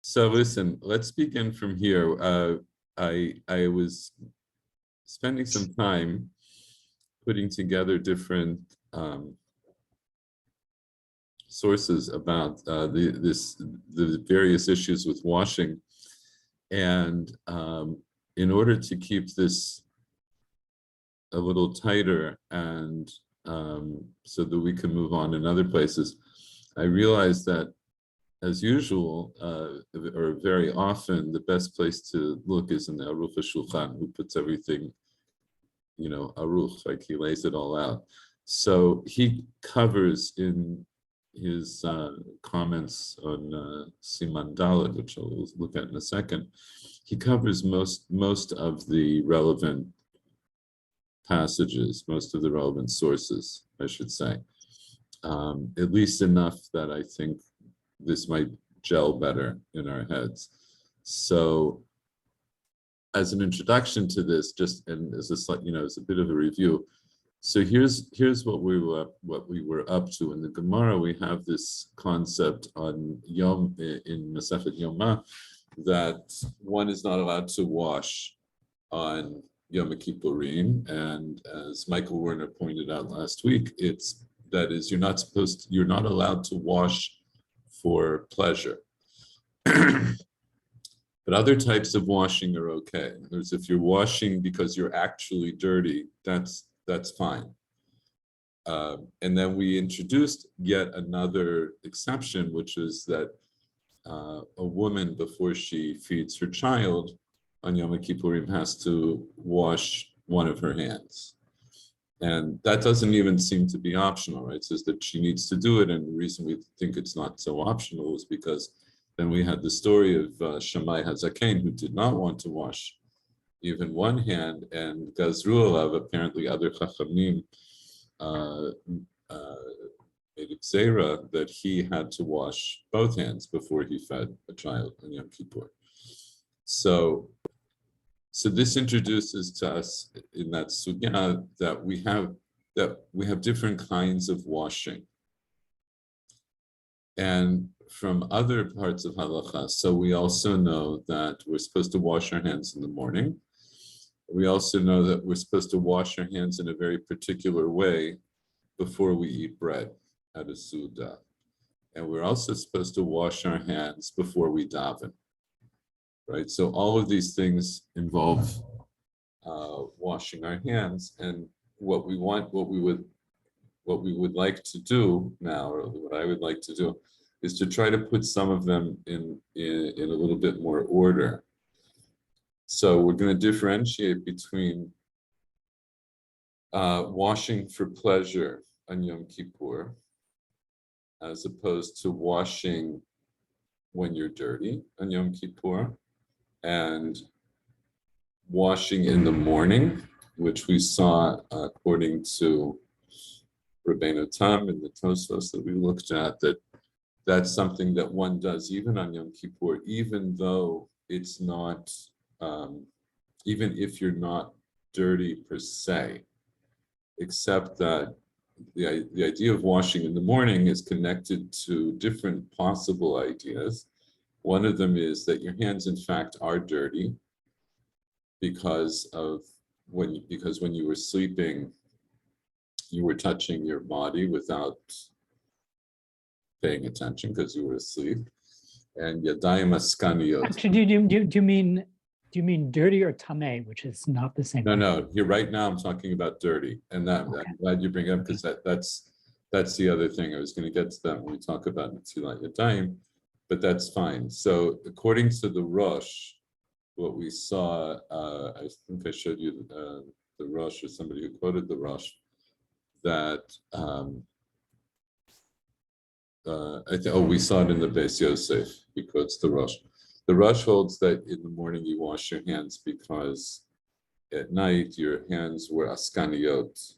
So listen, let's begin from here. I was spending some time putting together different sources about the various issues with washing, and in order to keep this a little tighter and so that we can move on in other places, I realized that, as usual, or very often, the best place to look is in the Aruch HaShulchan, who puts everything, aruch, like he lays it all out. So he covers in his comments on Siman Dalet, which I'll look at in a second, he covers most of the relevant passages, most of the relevant sources, I should say, at least enough that I think this might gel better in our heads. So as an introduction to this, just and as as a bit of a review, so here's what we were up to in the Gemara. We have this concept on Yom in Masechet Yoma that one is not allowed to wash on Yom Kippurim, and as Michael Werner pointed out last week, you're not allowed to wash for pleasure. But other types of washing are okay. There's if you're washing because you're actually dirty, that's fine. And then we introduced yet another exception, which is that a woman, before she feeds her child on Yom Kippurim, has to wash one of her hands. And that doesn't even seem to be optional, right? It says that she needs to do it. And the reason we think it's not so optional is because then we had the story of Shammai Hazaken, who did not want to wash even one hand, and Gazru Alav, apparently other Chachamim made it Zera that he had to wash both hands before he fed a child on Yom Kippur. So this introduces to us in that sugya that we have different kinds of washing, and from other parts of halacha. So we also know that we're supposed to wash our hands in the morning. We also know that we're supposed to wash our hands in a very particular way before we eat bread at a suda, and we're also supposed to wash our hands before we daven. Right. So all of these things involve washing our hands, and what we would like to do now, or what I would like to do, is to try to put some of them in a little bit more order. So we're going to differentiate between washing for pleasure on Yom Kippur, as opposed to washing when you're dirty on Yom Kippur, and washing in the morning, which we saw according to Rabbeinu Tam in the Tosfos that we looked at, that's something that one does even on Yom Kippur, even though it's not, even if you're not dirty per se, except that the idea of washing in the morning is connected to different possible ideas. One of them is that your hands, in fact, are dirty because when you were sleeping, you were touching your body without paying attention because you were asleep. And yadayim askaniyot. Actually, do you mean dirty or tameh, which is not the same? No. Here right now, I'm talking about dirty, and that okay. I'm glad you bring it up because that's the other thing. I was going to get to that when we talk about Netilat Yadayim, but that's fine. So according to the Rosh, what we saw, I think I showed you the Rosh, or somebody who quoted the Rosh, that we saw it in the Beis Yosef. He quotes the Rosh. The Rosh holds that in the morning you wash your hands because at night your hands were askaniyot.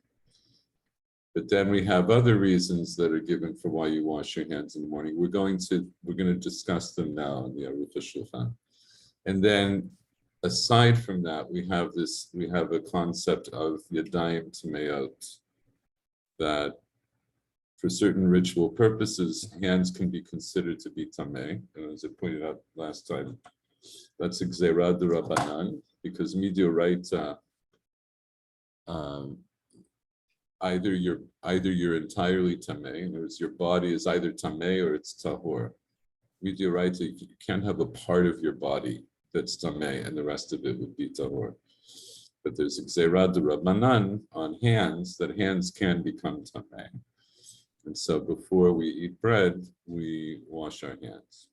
But then we have other reasons that are given for why you wash your hands in the morning. We're going to discuss them now in the Aruch HaShulchan. And then aside from that, we have a concept of yadayim tameot, that for certain ritual purposes, hands can be considered to be tameh. And as I pointed out last time, that's Gzeira d'Rabbanan, because midioraita, either you're entirely tameh, in other words, your body is either tameh or it's tahor. Midioraita, you can't have a part of your body that's tameh and the rest of it would be tahor. But there's Gzeira d'Rabbanan on hands, that hands can become tameh. And so before we eat bread, we wash our hands.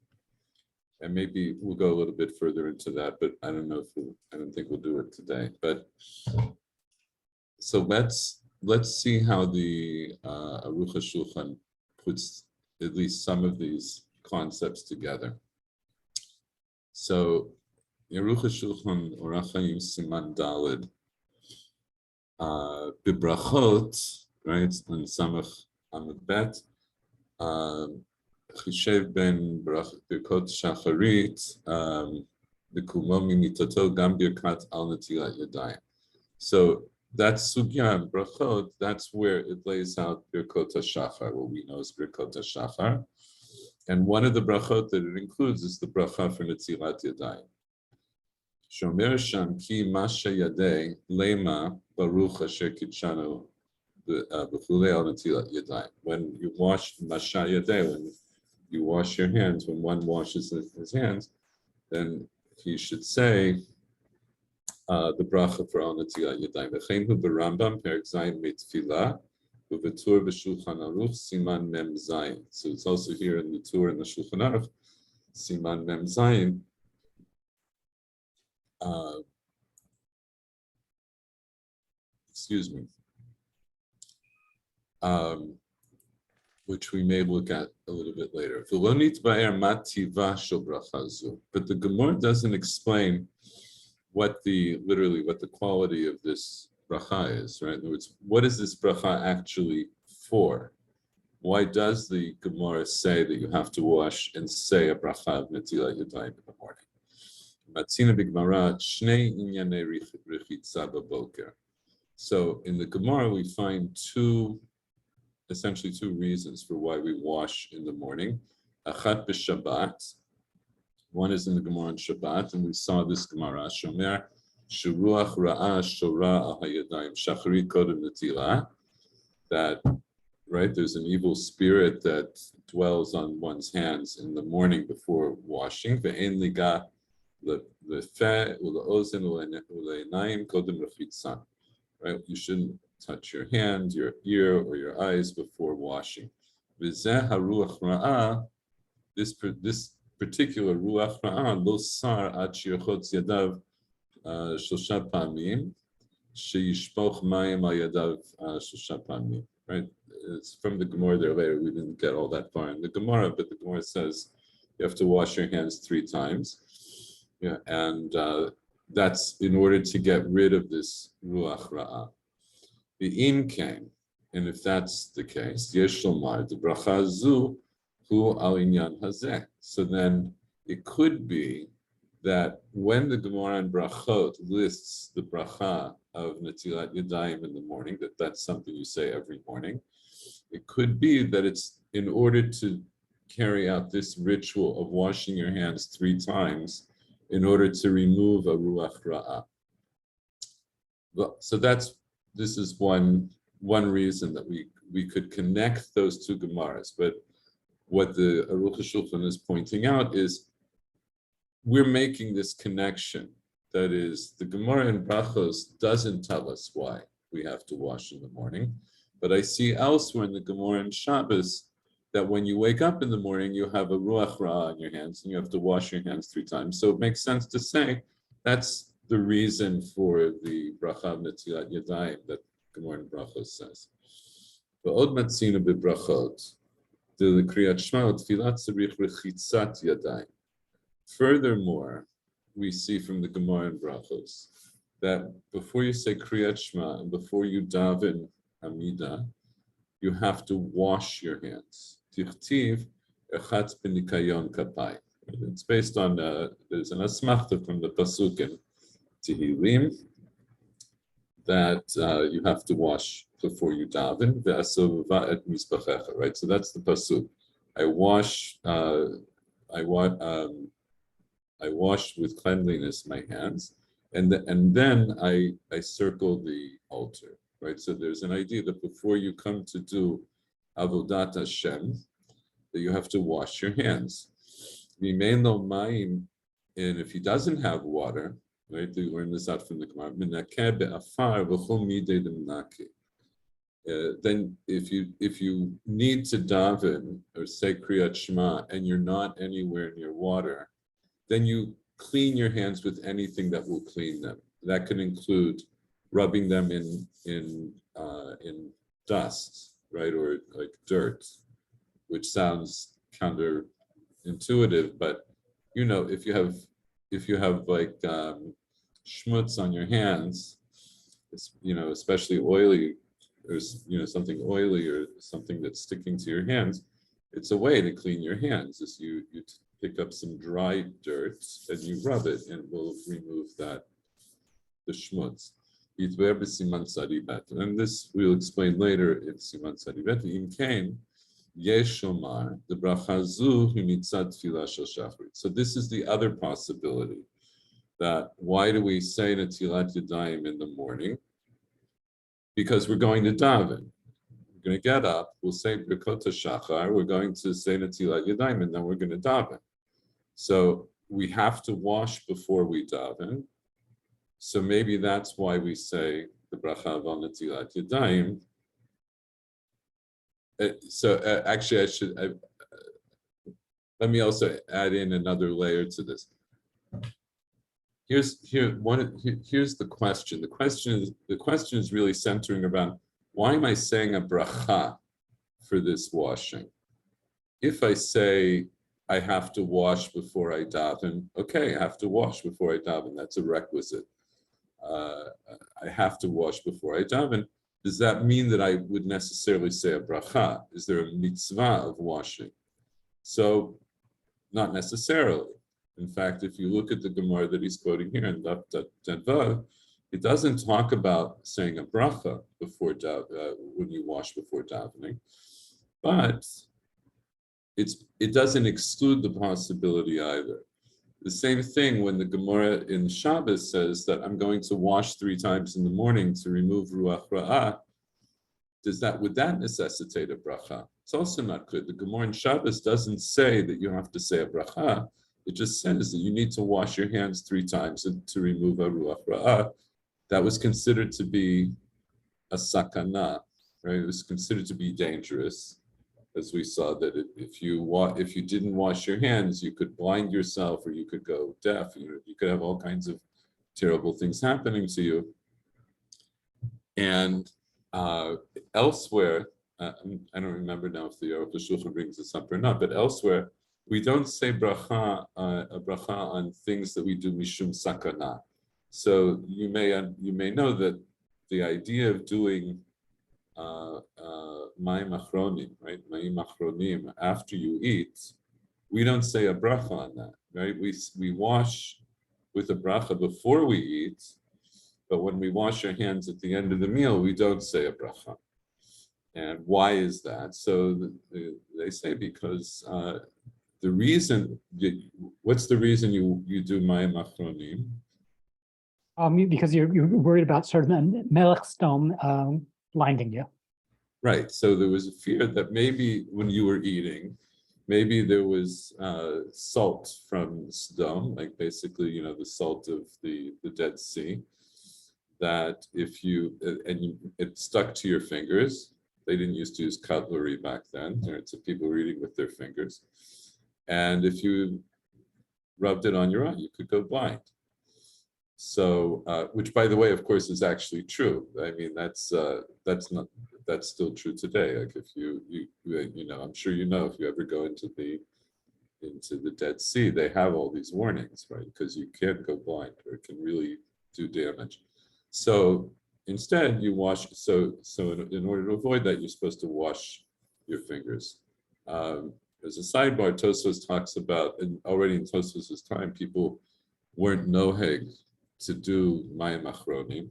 And maybe we'll go a little bit further into that, but I don't know if I don't think we'll do it today. But so let's see how the Aruch HaShulchan puts at least some of these concepts together. So Aruch HaShulchan Orach Chaim Siman Daled Bibrachot, right? And Samach Amabet, Chishev ben Birkot Shacharit, B'kumo mimitato gam birkat al netilat yadayim. So that's sugya and brachot. That's where it lays out Birkot HaShachar, what we know as Birkot HaShachar. And one of the brachot that it includes is the bracha for netilat yadayim. Shomer sham ki masha yadei lema baruch asher kitshanu. When you wash masha yadei, when you wash your hands, when one washes his hands, then he should say the bracha for al netilat yadayim. V'chein b'Rambam perek zayin mitfilah u'v'tur b'Shulchan Aruch siman mem zayin. So it's also here in the Tur and the Shulchan Aruch siman mem zayin. Excuse me. Which we may look at a little bit later. But the Gemara doesn't explain what the quality of this bracha is, right? In other words, what is this bracha actually for? Why does the Gemara say that you have to wash and say a bracha of netilat yadayim in the morning? Matzina b'Gemara shnei inyanei rechitza b'boker. So in the Gemara we find essentially two reasons for why we wash in the morning. Achat b'Shabbat. One is in the Gemara on Shabbat, and we saw this Gemara, Shomer, Shuruach Ra'ah Shora Al Hayadayim Shacharit Kodem Netilah, that, right, there's an evil spirit that dwells on one's hands in the morning before washing. Ve'en liga lefe uleozen ule'einayim kodem rechitzah. Right, you shouldn't touch your hand, your ear, or your eyes before washing. V'zeh haruach ra'ah, this particular ruach ra'ah, lo sar ad sheyachotz yadav shlosha pamim, sheyishpoch mayim al yadav shlosha pamim. Right, it's from the Gemara there later. We didn't get all that far in the Gemara, but the Gemara says you have to wash your hands 3 times. Yeah, and that's in order to get rid of this ruach ra'ah. The in came, and if that's the case, yesh lomar the bracha zu hu al inyan hazeh. So then it could be that when the Gemara in Brachot lists the bracha of netilat yadayim in the morning, that's something you say every morning. It could be that it's in order to carry out this ritual of washing your hands 3 times in order to remove a ruach ra'ah. So this is one reason that we could connect those 2 Gemaras. But what the Aruch HaShulchan is pointing out is we're making this connection. That is, the Gemara in Brachos doesn't tell us why we have to wash in the morning. But I see elsewhere in the Gemara in Shabbos that when you wake up in the morning, you have a ruach ra'ah in your hands, and you have to wash your hands 3 times. So it makes sense to say that's the reason for the bracha of netilat yadayim that Gemara in Brachos says. V'od matzina b'brachot the kriyat shema tfilat tzarich rechitzat yadayim. Furthermore, we see from the Gemara in Brachos that before you say kriyat shema and before you daven Amida, you have to wash your hands. Tichtiv echatz b'nikayon kapai. It's based on there's an asmachta from the pasuk in Tehillim that you have to wash before you daven. Ve'asova et mizbechecha, right? So that's the pasuk. I wash with cleanliness my hands, and then I circle the altar, right? So there's an idea that before you come to do avodat Hashem, that you have to wash your hands. Mimeno mayim, and if he doesn't have water, right? We learn this out from the Gemara. Menakeh be'afar v'chol midei demnake. Then if you need to daven or say Kriyat Shema and you're not anywhere near water, then you clean your hands with anything that will clean them. That can include rubbing them in dust, right, or like dirt, which sounds counterintuitive, but if you have like schmutz on your hands, especially oily, or something oily or something that's sticking to your hands, it's a way to clean your hands. Is you pick up some dry dirt and you rub it, and it will remove the schmutz. And this we'll explain later in Siman Tzadibet. In Kain, Yeshomar, the bracha zu mitzad tefillah shel shachrit. So this is the other possibility. That why do we say Netilat Yadayim in the morning? Because we're going to daven. We're going to get up, we'll say Birkot HaShachar, we're going to say Netilat Yadayim, and then we're going to daven. So we have to wash before we daven. So maybe that's why we say the bracha of Netilat Yadayim. Actually, let me also add in another layer to this. Here's the question. The question is really centering around, why am I saying a bracha for this washing? If I say I have to wash before I daven, okay, I have to wash before I daven. That's a requisite. I have to wash before I daven. Does that mean that I would necessarily say a bracha? Is there a mitzvah of washing? So, not necessarily. In fact, if you look at the Gemara that he's quoting here in Daf Vav, it doesn't talk about saying a bracha before when you wash before davening, but it doesn't exclude the possibility either. The same thing when the Gemara in Shabbos says that I'm going to wash 3 times in the morning to remove ruach ra'ah. Would that necessitate a bracha? It's also not clear. The Gemara in Shabbos doesn't say that you have to say a bracha. It just says that you need to wash your hands 3 times to remove a ruach ra'ah. That was considered to be a sakana, right? It was considered to be dangerous, as we saw that if you didn't wash your hands, you could blind yourself, or you could go deaf. You could have all kinds of terrible things happening to you. And elsewhere, I don't remember now if the Aruch HaShulchan brings this up or not, but elsewhere, we don't say a bracha on things that we do mishum sakana. So you may know that the idea of doing mayim achronim, right? Mayim achronim after you eat, we don't say a bracha on that, right? We wash with a bracha before we eat, but when we wash our hands at the end of the meal, we don't say a bracha. And why is that? So they say because the reason. What's the reason you do mayim achronim? Because you're worried about sort of the melech stone blinding you. Right. So there was a fear that maybe when you were eating, maybe there was salt from Sodom, like basically, the salt of the Dead Sea, that if it stuck to your fingers. They didn't used to use cutlery back then. So people were eating with their fingers. And if you rubbed it on your eye, you could go blind. So, which by the way, of course, is actually true. I mean, that's still true today. Like if I'm sure if you ever go into the Dead Sea, they have all these warnings, right? Because you can go blind, or it can really do damage. So instead, you wash. So in order to avoid that, you're supposed to wash your fingers. As a sidebar, Tosfos talks about, and already in Tosfos' time, people weren't noheg to do mayim achronim.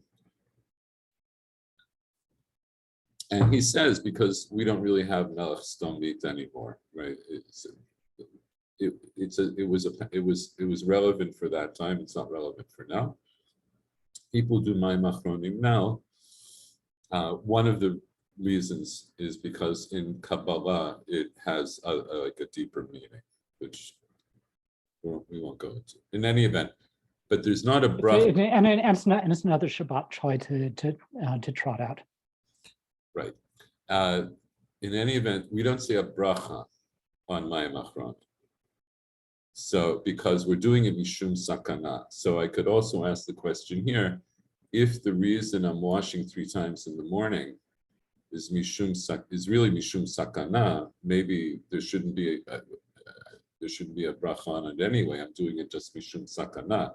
And he says, because we don't really have melech stone meat anymore, right? It was relevant for that time. It's not relevant for now. People do mayim achronim now. One of the reasons is because in Kabbalah it has like a deeper meaning, which we won't go into. In any event, but there's not a bracha, and it's another Shabbat try to trot out. right? In any event, we don't say a bracha on mayim achron. So because we're doing it mishum sakana. So I could also ask the question here: if the reason I'm washing 3 times in the morning is really mishum sakana, maybe there shouldn't be a bracha on it anyway. I'm doing it just mishum sakana,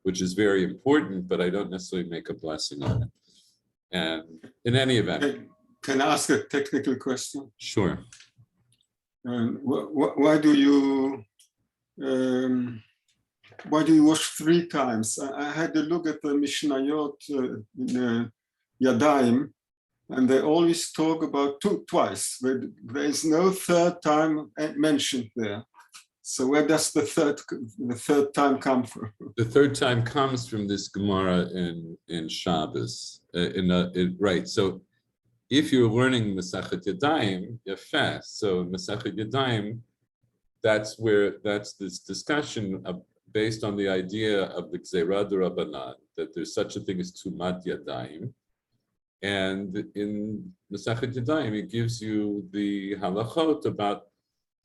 which is very important, but I don't necessarily make a blessing on it. And in any event, can I ask a technical question? Sure. Why do you wash 3 times? I had a look at the Mishnayot in Yadayim, and they always talk about twice. There is no 3rd time mentioned there. So where does the third time come from? The 3rd time comes from this Gemara in Shabbos. Right. So if you're learning Masechet Yadayim, yafeh. So Masechet Yadayim, that's this discussion based on the idea of the Gzeirah D'Rabbanan, that there's such a thing as Tumat Yadayim. And in Masechet Yadayim, it gives you the halachot about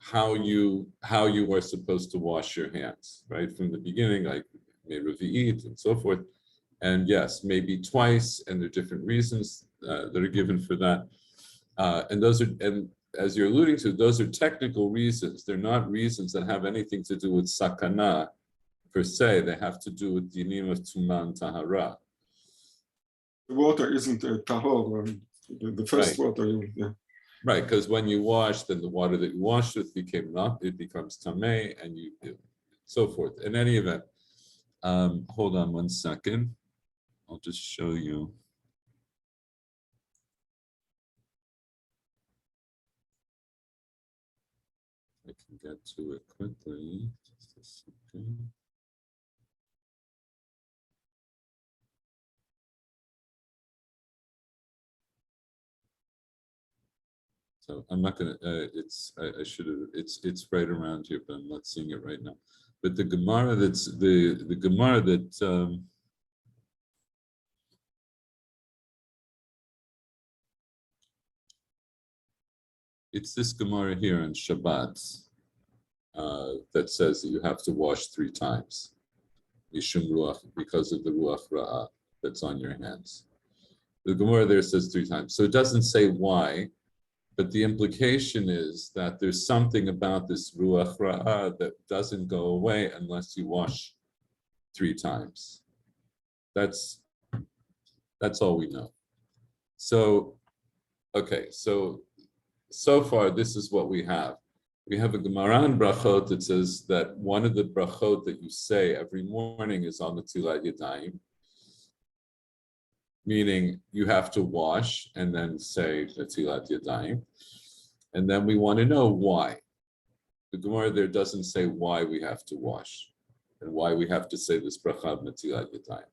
how you are supposed to wash your hands, right? From the beginning, like Me'Revi'it and so forth. And yes, maybe twice, and there are different reasons that are given for that. And as you're alluding to, those are technical reasons. They're not reasons that have anything to do with sakana per se. They have to do with dinim of tuma and tahara. The water isn't tahor, the first Right. water. Yeah. Right, because when you wash, then the water that you washed with it becomes tameh, and so forth. In any event, hold on 1 second. I'll just show you. I can get to it quickly. Just a second. So I'm not gonna. I should have. It's right around here, but I'm not seeing it right now. But the Gemara that's the Gemara that. It's this Gemara here on Shabbat that says that you have to wash 3 times, mishum ruach, because of the ruach ra'ah that's on your hands. The Gemara there says 3 times, so it doesn't say why, but the implication is that there's something about this ruach ra'ah that doesn't go away unless you wash 3 times. That's all we know. So, okay, so far, this is what we have. We have a Gemara in Brachot that says that one of the Brachot that you say every morning is on the Netilat Yadayim, meaning you have to wash and then say Netilat Yadayim. And then we want to know why. The Gemara there doesn't say why we have to wash and why we have to say this Bracha of Netilat Yadayim.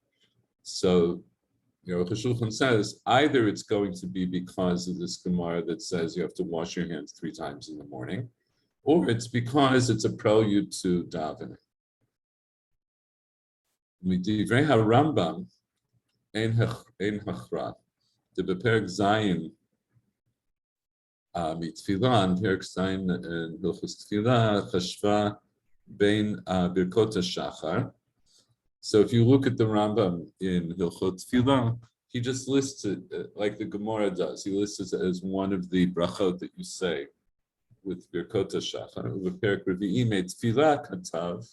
So, Rosh Shulchan says either it's going to be because of this Gemara that says you have to wash your hands 3 times in the morning, or it's because it's a prelude to davening. Midivrei HaRambam ein hachra. The beperek zayin mitfilah, perek zayin and hilchos tfilah chashva bein birkot hashachar. So if you look at the Rambam in Hilchot Tfilah, he just lists it like the Gemara does. He lists it as one of the brachot that you say with Birkot HaShachar. U'beperek Revi'i me Tfilah katav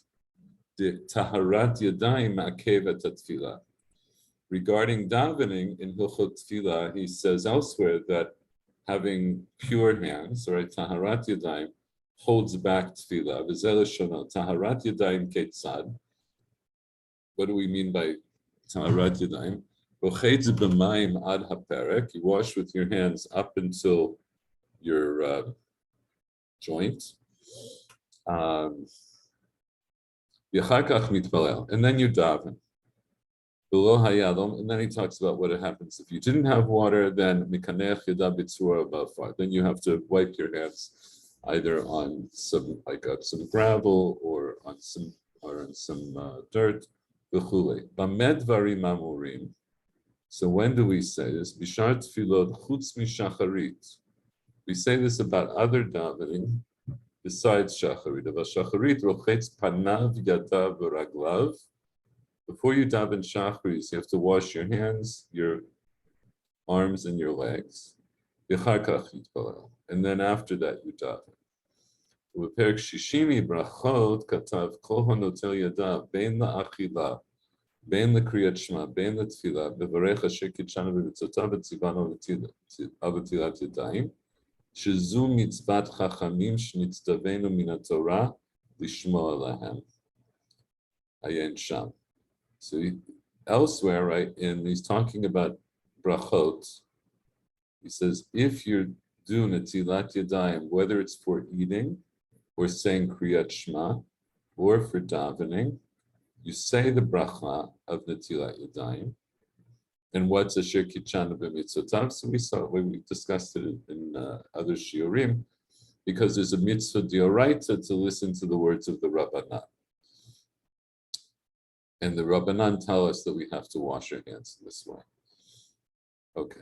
de taharat yadayim ma'akev et tfilah. Regarding davening in Hilchot Tfilah, he says elsewhere that having pure hands, right, taharat yadayim, holds back tfilah. V'zeh leshona taharat yadayim ketzad. What do we mean by taharat yadayim? Rochetz b'mayim ad haperek. You wash with your hands up until your joint. Yachar kach mitpalel, and then you daven. Below hayadom, and then he talks about what happens if you didn't have water. Then mikanech yadav b'tzura b'afar. Then you have to wipe your hands either on some gravel or on some dirt. V'chulei. Bamed varim amurim. So when do we say this? Bishar tefilot chutz mishacharit. We say this about other davening besides shacharit. About shacharit, rochetz panav yadav v'raglav. Before you daven shacharit, you have to wash your hands, your arms, and your legs. And then after that, you daven. ובפרק שישי ברכות כתב כל הנוטל ידיו בין לאכילה, בין לקריאת שמע, בין לתפילה, בברך אשר קידשנו במצוותיו וציוונו על נטילת ידיים, שזו מצוות חכמים שנצטווינו מן התורה לשמוע להם. עיין שם. So elsewhere, right, and he's talking about brachot, he says, if you're doing netilat yadayim, whether it's for eating or saying kriyat shema, or for davening, you say the bracha of netilat yadayim. And what's asher kichanu b'mitzvotav? So we discussed it in other shiurim, because there's a mitzvah d'oraita to listen to the words of the Rabbanan. And the Rabbanan tell us that we have to wash our hands in this way. Okay.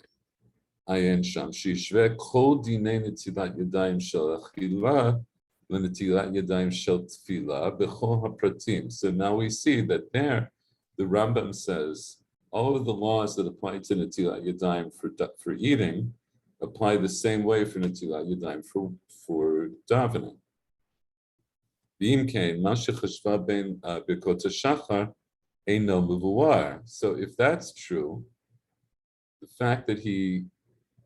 Ayin sham shishve kol dinei netilat yadayim shel achila l'netilat yadayim shel tefila b'chol hapratim. So now we see that there, the Rambam says all of the laws that apply to netilat yadayim for eating apply the same way for netilat yadayim for davening. V'im kein ma shechashva ben birkot hashachar. So if that's true, the fact that he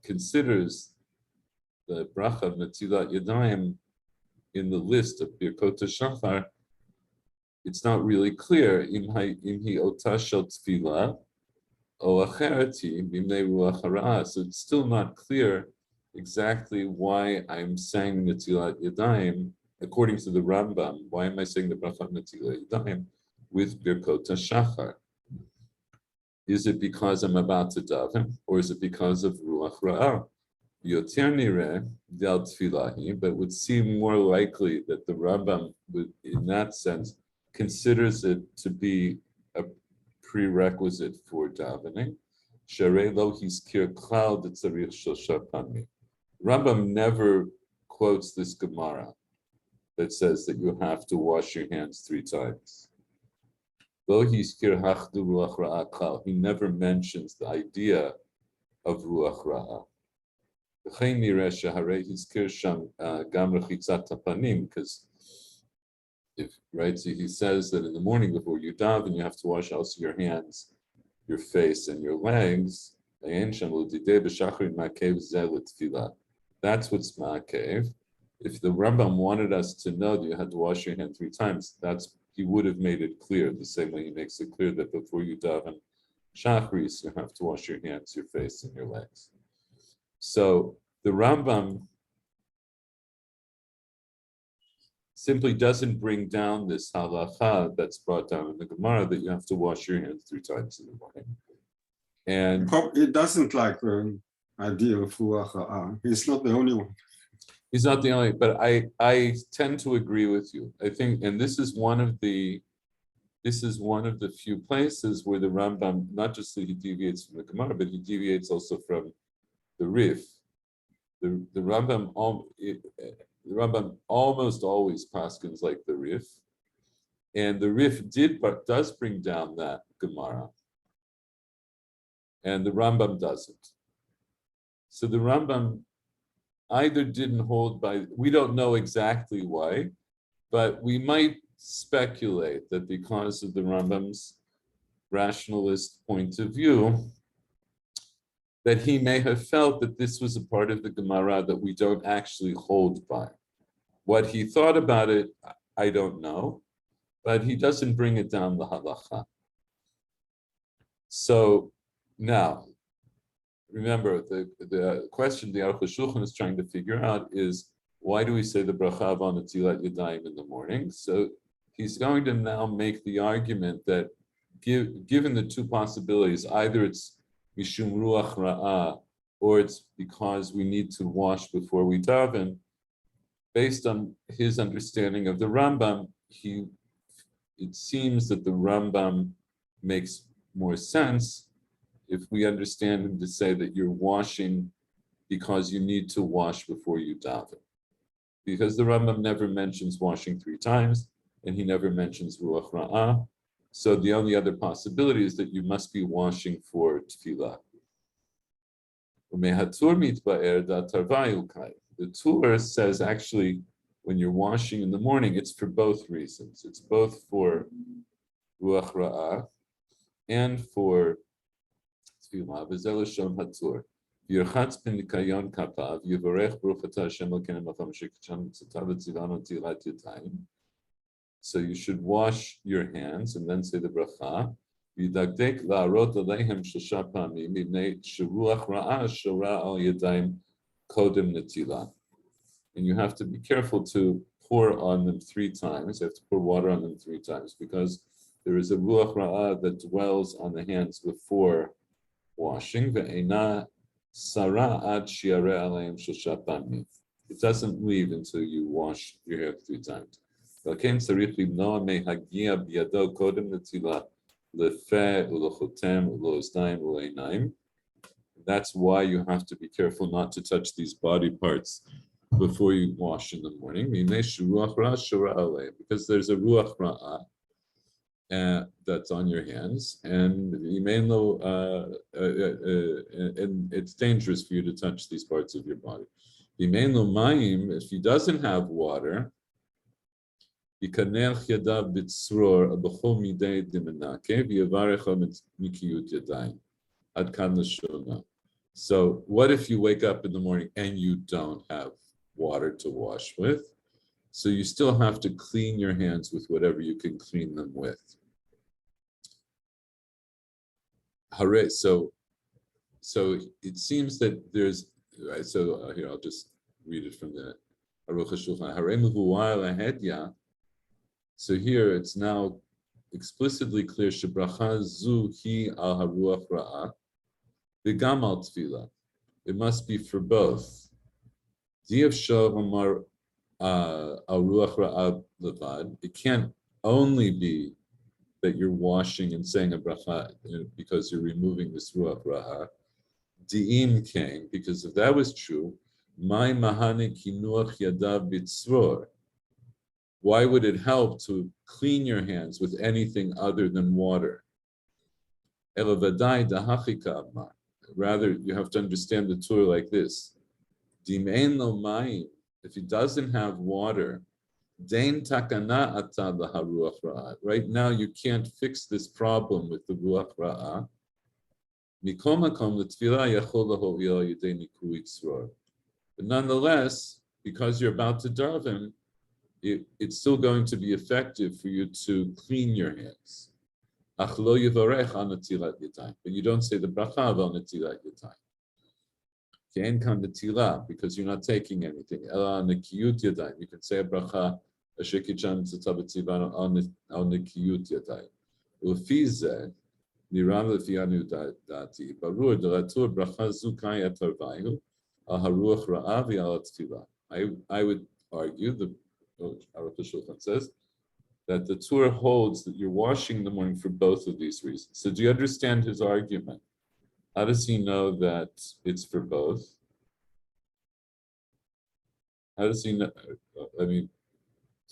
considers the bracha of Netilat Yadayim in the list of Birkot HaShachar, it's not really clear. Im hi ota shel tefila o acherati b'mnei ruach hara'ah. So it's still not clear exactly why I'm saying Netilat Yadayim according to the Rambam. Why am I saying the bracha of Netilat Yadayim with Birkot HaShachar? Is it because I'm about to daven, or is it because of Ruach Ra'ah? Yoter nireh del tfilahi, but it would seem more likely that the Rambam would, in that sense, considers it to be a prerequisite for davening. Sharei lo hizkir klal detzarich shel panim. Rambam never quotes this Gemara that says that you have to wash your hands 3 times. He never mentions the idea of Ruach Ra'ah. Because so he says that in the morning before you daven, you have to wash also your hands, your face, and your legs. That's what's ma'akev. If the Rambam wanted us to know that you had to wash your hand 3 times, he would have made it clear, the same way he makes it clear that before you daven Shachris, you have to wash your hands, your face, and your legs. So the Rambam simply doesn't bring down this halacha that's brought down in the Gemara that you have to wash your hands 3 times in the morning. And it doesn't like the idea of Ruach Ha'ah. He's not the only one. He's not the only, but I tend to agree with you. I think, and this is one of the few places where the Rambam, not just that he deviates from the Gemara, but he deviates also from the Rif. The Rambam almost always paskins like the Rif, and the Rif does bring down that Gemara, and the Rambam doesn't. So the Rambam either didn't hold by, we don't know exactly why, but we might speculate that because of the Rambam's rationalist point of view, that he may have felt that this was a part of the Gemara that we don't actually hold by. What he thought about it, I don't know, but he doesn't bring it down the halacha. So Now, remember, the question the Aruch HaShulchan is trying to figure out is, why do we say the bracha on Netilat Yadayim in the morning? So he's going to now make the argument that given the two possibilities, either it's Mishum Ruach Ra'ah, or it's because we need to wash before we daven. Based on his understanding of the Rambam, it seems that the Rambam makes more sense if we understand him to say that you're washing because you need to wash before you daven. Because the Rambam never mentions washing 3 times, and he never mentions Ruach Ra'ah. So the only other possibility is that you must be washing for tefillah. The Tur says actually, when you're washing in the morning, it's for both reasons. It's both for Ruach Ra'ah and for tefillah. V'zel Lashon HaTur. V'yirchatz b'nikayon kapav, v'yivarech baruch atah Hashem Elokeinu melech shekichan mitzvotav v'tzivanu tilat yadayim. So you should wash your hands and then say the bracha. V'yidagdek la'arot aleihem shosha pamim mipnei sheruach ra'ah shora al yadayim kodem netilah. And you have to be careful to pour on them 3 times. You have to pour water on them 3 times because there is a ruach ra'ah that dwells on the hands before washing. Ve'ena sara ad shiareh aleim shosha pamim. It doesn't leave until you wash your hair 3 times. That's why you have to be careful not to touch these body parts before you wash in the morning. Because there's a ruach ra'ah that's on your hands, and it's dangerous for you to touch these parts of your body. If he doesn't have water, so what if you wake up in the morning and you don't have water to wash with? So you still have to clean your hands with whatever you can clean them with. So it seems that there's, so here, I'll just read it from the Aruch HaShulchan. So here it's now explicitly clear shebracha zu hi al haruach ra'ah v'gam al tefillah. It must be for both. Di'ev shel hamar al ruach ra'ah levad. It can't only be that you're washing and saying a bracha because you're removing this ruach ra'ah. Di'im came, because if that was true, my mahane kinuach yadav bitzror. Why would it help to clean your hands with anything other than water? Rather, you have to understand the Torah like this. If he doesn't have water, right now you can't fix this problem with the ruach ra'ah. But nonetheless, because you're about to daven, it's still going to be effective for you to clean your hands. But you don't say the bracha on netilat yadayim. Because you're not taking anything. You can say a bracha on nekiyut yadayim. I would argue, the Aruch HaShulchan says, that the Torah holds that you're washing in the morning for both of these reasons. So do you understand his argument? How does he know that it's for both? How does he know? Let me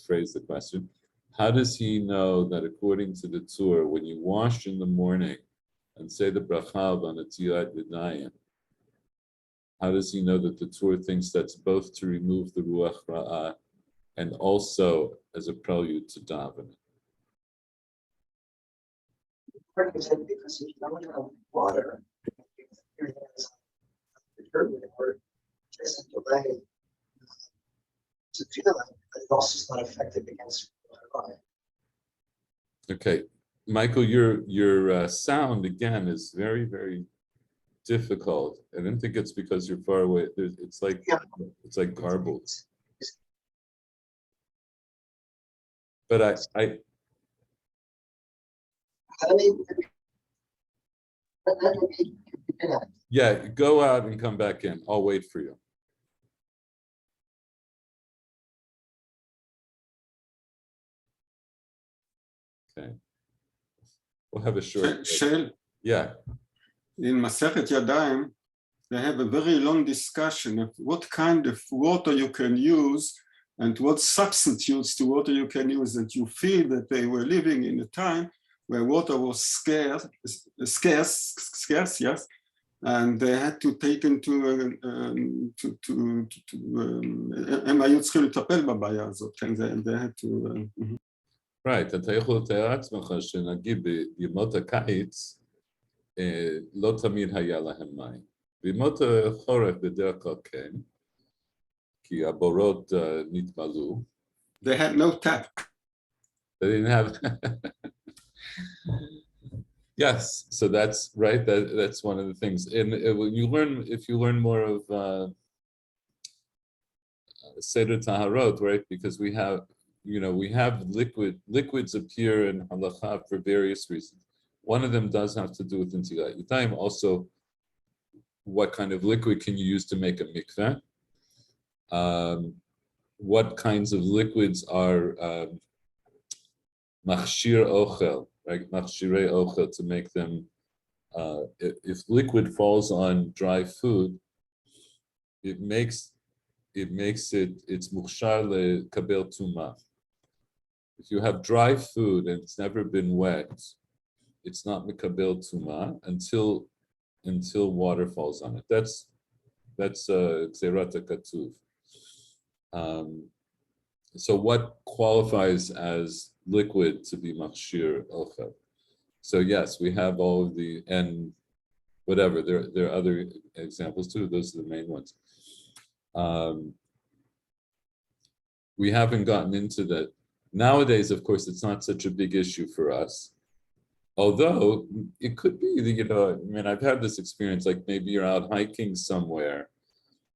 phrase the question. How does he know that according to the Torah, when you wash in the morning and say the bracha on netilat yadayim, how does he know that the Torah thinks that's both to remove the ruach ra'ah and also as a prelude to davening? Because if you don't have water, your hands determined or just delay to feel it, but it also is not effective against fire. Okay, Michael, your sound again is very, very difficult. I don't think it's because you're far away. It's like Yeah. it's like garbled. But I yeah, go out and come back in. I'll wait for you. Okay. We'll have a short. Shel, Yeah. in Masechet Yadayim, they have a very long discussion of what kind of water you can use and what substitutes to water you can use, that you feel that they were living in a time where water was scarce, yes, and they had to take into הם היו צריכים לטפל בבעיה הזאת, כן, they had to... Right, אתה יכול לתאר עצמך שנגיד בימות הקיץ לא תמיד היה להם מים. בימות החורף בדרך כלל כן, כי הבורות נתמלאו. They had no tap. They didn't have... Yes, so that's right. That's one of the things. And when you learn, if you learn more of Seder Taharot, right? Because we have, we have liquids appear in halacha for various reasons. One of them does have to do with Netilat Yadayim. Also, what kind of liquid can you use to make a mikveh? What kinds of liquids are machshir ochel, right? Machshirei ochel, to make them, if liquid falls on dry food, it's muchshar lekabel tuma. If you have dry food and it's never been wet, it's not mekabel tuma until water falls on it. That's gzerat hakatuv. So what qualifies as liquid to be machshir ochel? So yes, we have all of the, and whatever, there are other examples too. Those are the main ones. We haven't gotten into that. Nowadays, of course, it's not such a big issue for us. Although it could be that, I've had this experience, like maybe you're out hiking somewhere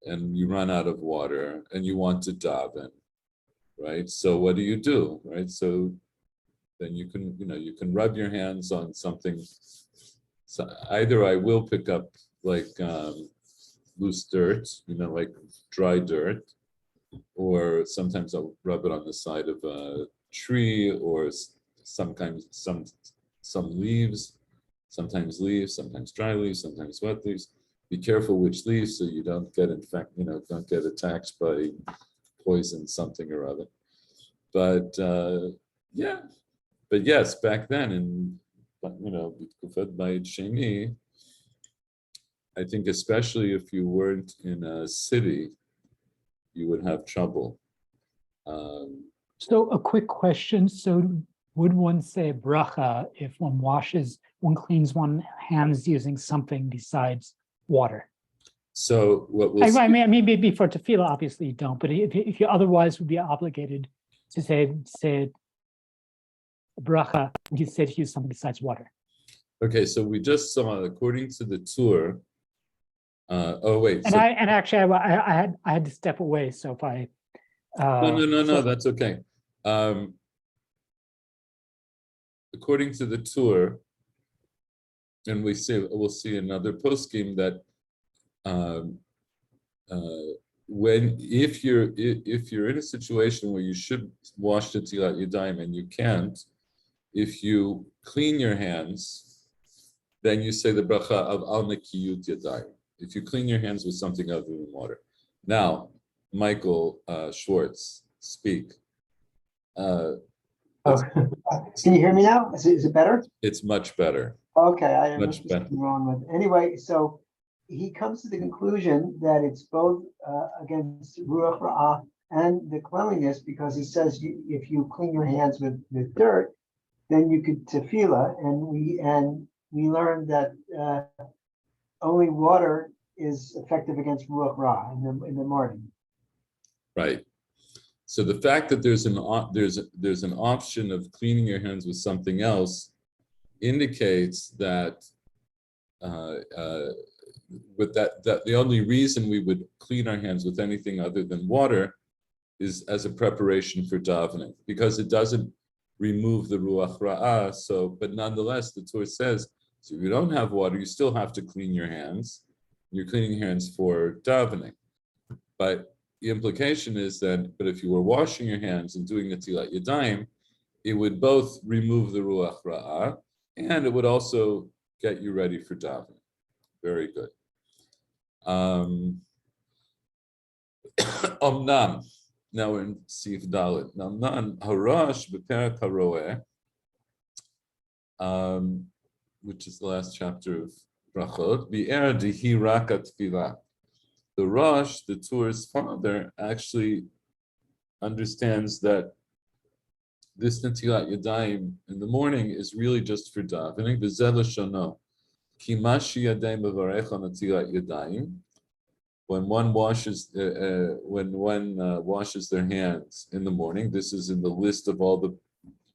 and you run out of water and you want to daven, right? So what do, right? So then you can rub your hands on something. So either I will pick up like loose dirt, like dry dirt, or sometimes I'll rub it on the side of a tree, or sometimes some leaves, sometimes dry leaves, sometimes wet leaves. Be careful which leaves so you don't get don't get attacked by poison something or other. But but yes, back then B'tkufat Bayit Sheni, I think especially if you weren't in a city, you would have trouble. So a quick question. So would one say bracha if one cleans one's hands using something besides water? So what we'll I mean, before tefillah, obviously you don't, but if you otherwise would be obligated to say bracha, you said to use something besides water. Okay, so we just saw, according to the tour. Oh wait. And actually I had to step away. So if I no, that's okay. According to the tour, and we'll see another poskim that if you're in a situation where you should wash the Netilat Yadayim and you can't, if you clean your hands, then you say the bracha of al nekiyut yadayim. If you clean your hands with something other than water. Now, Michael Schwartz, speak. Can you hear me now? Is it better? It's much better. Okay, I don't know Much if there's something wrong with it. Anyway, so he comes to the conclusion that it's both against ruach ra'ah and the cleanliness, because he says if you clean your hands with dirt, then you could tefillah, and we learned that only water is effective against ruach ra'ah in the morning. Right. So the fact that there's an option of cleaning your hands with something else indicates that with that the only reason we would clean our hands with anything other than water is as a preparation for davening, because it doesn't remove the ruach ra'ah. So, but nonetheless, the Torah says, so if you don't have water, you still have to clean your hands. You're cleaning your hands for davening. But the implication is that, but if you were washing your hands and doing netilat yadayim, it would both remove the ruach ra'ah and it would also get you ready for davening. Very good. Omnam. Now we're in Sif Dalet. Namnan harash b'perak haroeh, which is the last chapter of Brachot. Bi'er dihi rakat tefillah. The Rosh, the Torah's father, actually understands that this netilat yadayim in the morning is really just for davening. V'zeh l'shono ki mashi yadayim b'varecha netilat yadayim. When one washes, washes their hands in the morning, this is in the list of all the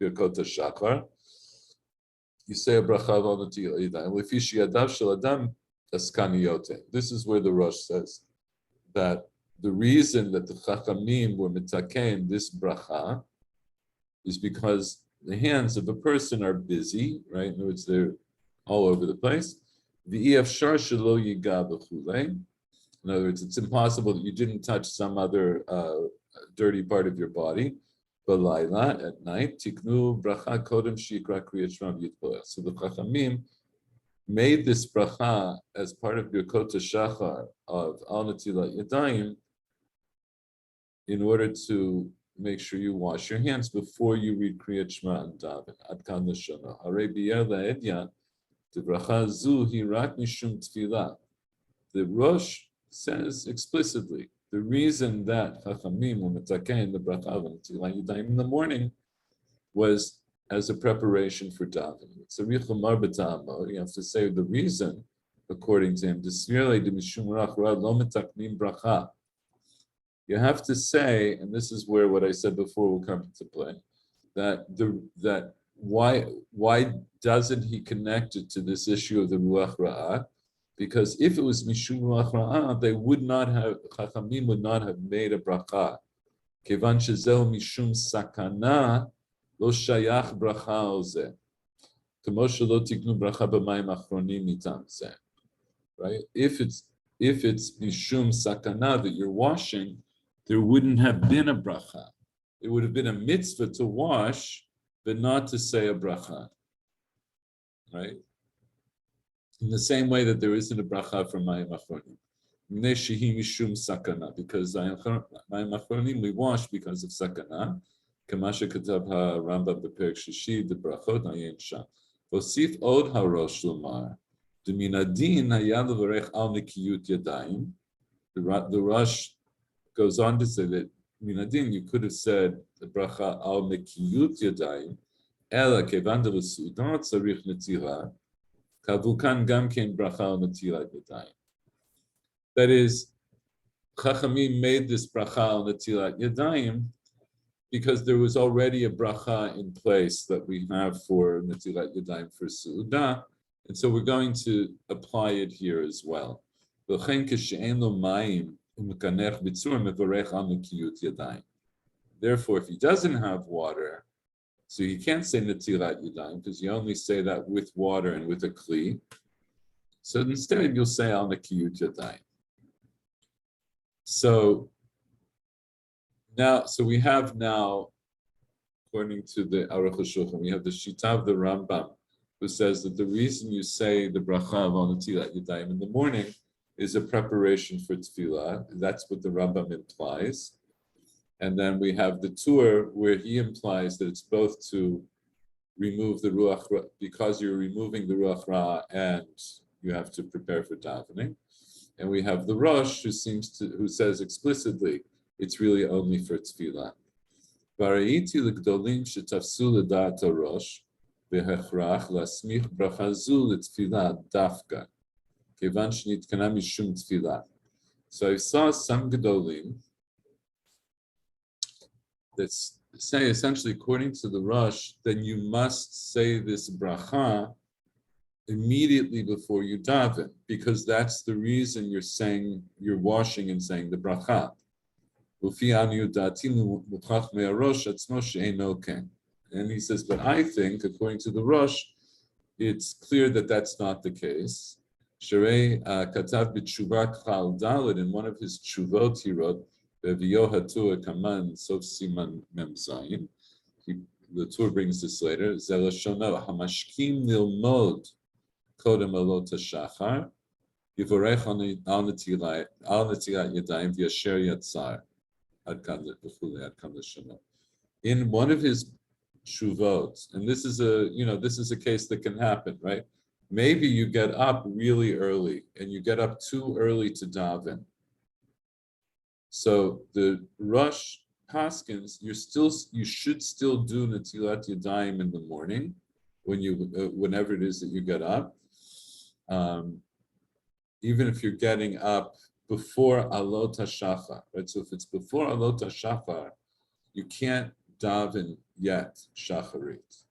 Birkot HaShachar. You say a bracha al netilat yadayim. Lefi sheyadav shel adam askaniyote. This is where the Rosh says that the reason that the Chachamim were mitakein this bracha is because the hands of a person are busy, right? In other words, they're all over the place. V'iyafshar shelo yiga b'chulei. In other words, it's impossible that you didn't touch some other dirty part of your body. B'layla, at night, tiknu bracha kodem shikra kriyat shema v'yitpoel. So the Chachamim made this bracha as part of Birkot HaShachar of Al Netilat Yadayim in order to make sure you wash your hands before you read Kriyat Shema and daven. Ad kan l'shono. Harei bi'er la'edya, the bracha zu hi rak mishum tefillah. The Rosh says explicitly, the reason that Chachamim were mitakein the bracha of Netilat Yadayim in the morning was as a preparation for davening. It's a richumar b'ta'amo. You have to say the reason, according to him, you have to say, and this is where what I said before will come into play, that why doesn't he connect it to this issue of the ruach ra'ah? Because if it was mishum ruach ra'ah, they would not have, Chachamim would not have made a bracha. Kevan shezeu mishum sakana lo shayach bracha al zeh. K'mo shelo tiknu bracha b'mayim achronim mitam zeh. Right? If it's mishum sakana that you're washing, there wouldn't have been a bracha. It would have been a mitzvah to wash, but not to say a bracha. Right? In the same way that there isn't a bracha for mayim achronim. Mnei shehi mishum sakana, because mayim achronim we wash because of sakana. Kama shekatav haRambam b'perek shishi the brachot ayin sham. Vosif od harosh lomar. The minadin haya levarech al nikiyut yadayim. The Rosh goes on to say that minadin you could have said the bracha al nikiyut yadayim. Ela kevan de l'sudan tzarich netila. Kavukan gam ken bracha al netilat yadayim. That is, Chachamim made this bracha al netilat yadayim because there was already a bracha in place that we have for netilat yadayim for su'udah, and so we're going to apply it here as well. Therefore, if he doesn't have water, so he can't say netilat yadayim because you only say that with water and with a kli. So instead, you'll say al nikiyut yadayim. So we have now, according to the Aruch HaShulchan, we have the Shita of the Rambam, who says that the reason you say the bracha of al netilat yadayim in the morning is a preparation for tefillah. That's what the Rambam implies. And then we have the Tur where he implies that it's both to remove the ruach, because you're removing the ruach ra and you have to prepare for davening. And we have the Rosh who says explicitly it's really only for tefillah. V'ra'iti l'gdolim shetafsu l'da'at haRosh v'hechrach lasmich bracha zu l'tefillah dafka kevan shenitkana mishum tefillah. So I saw some gdolim that say essentially, according to the Rosh, then you must say this bracha immediately before you daven, because that's the reason you're washing and saying the bracha. And he says, but I think, according to the Rosh, it's clear that that's not the case. Sharei katav b'tshuva chal daled, in one of his tshuvot he wrote, Be'v'yo hatur kaman sof siman mem zayin. The Tur brings this later. Zelashona hamashkim nilmod kodem alot hashachar yivorech al netilat yadayim v'yasher yatzar ad kan l'shana. In one of his shuvot, and this is a case that can happen, right? Maybe you get up really early and you get up too early to daven. So the Rosh Paskins, you should still do Netilat Yadayim in the morning whenever it is that you get up, even if you're getting up before Alot HaShachar, right? So if it's before Alot HaShachar, you can't daven yet Shacharit,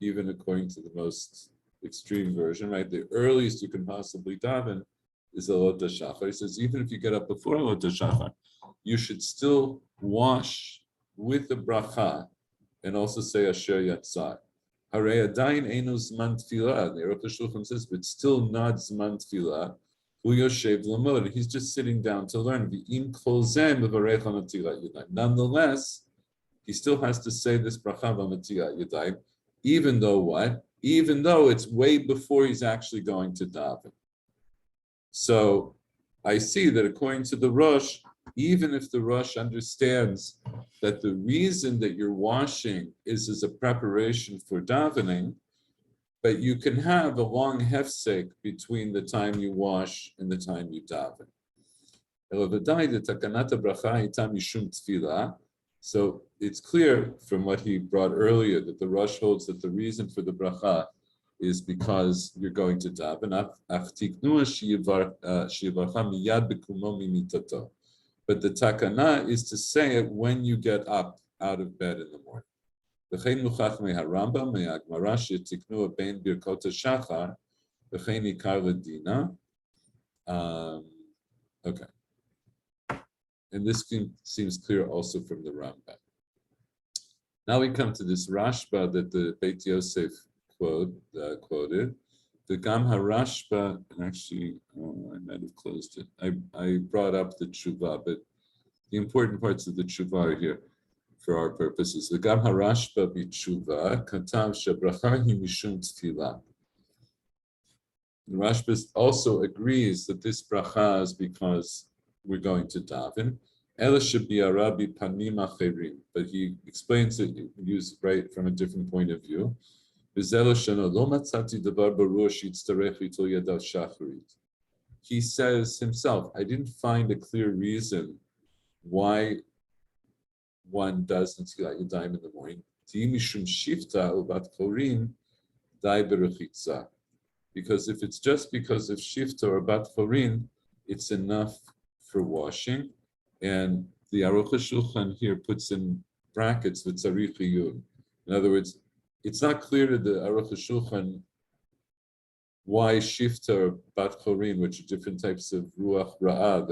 even according to the most extreme version, right? The earliest you can possibly daven is Alot HaShachar. He says even if you get up before Alot HaShachar, you should still wash with the bracha and also say Asher Yatzar. Harei adayin eino zman tefillah. The Aruch HaShulchan says, but still not zman tefillah. Hu yoshev lamod. He's just sitting down to learn. V'im kol zeh mevarech al netilat yadayim. Nonetheless, he still has to say this bracha al netilat yadayim, even though what? Even though it's way before he's actually going to daven. So I see that according to the Rosh, even if the Rosh understands that the reason that you're washing is as a preparation for davening, but you can have a long hefsek between the time you wash and the time you daven. So it's clear from what he brought earlier that the Rosh holds that the reason for the bracha is because you're going to daven. But the takana is to say it when you get up out of bed in the morning. Okay. And this seems clear also from the Rambam. Now we come to this Rashba that the Beit Yosef quoted. The Gam HaRashba, and actually, I might have closed it. I brought up the tshuva, but the important parts of the tshuva are here for our purposes. The Gam HaRashba b'tshuva katav shebracha hi mishum tefillah. The Rashba also agrees that this bracha is because we're going to daven. Ela shebiara b'panim acherim, but he explains it used right from a different point of view. He says himself, I didn't find a clear reason why one does Netilat Yadayim in the morning. Because if it's just because of shifta or bat chorin, it's enough for washing. And the Aruch HaShulchan here puts in brackets with tzarich iyun. In other words, it's not clear to the Aruch HaShulchan why shifta or bat chorin, which are different types of ruach ra'ah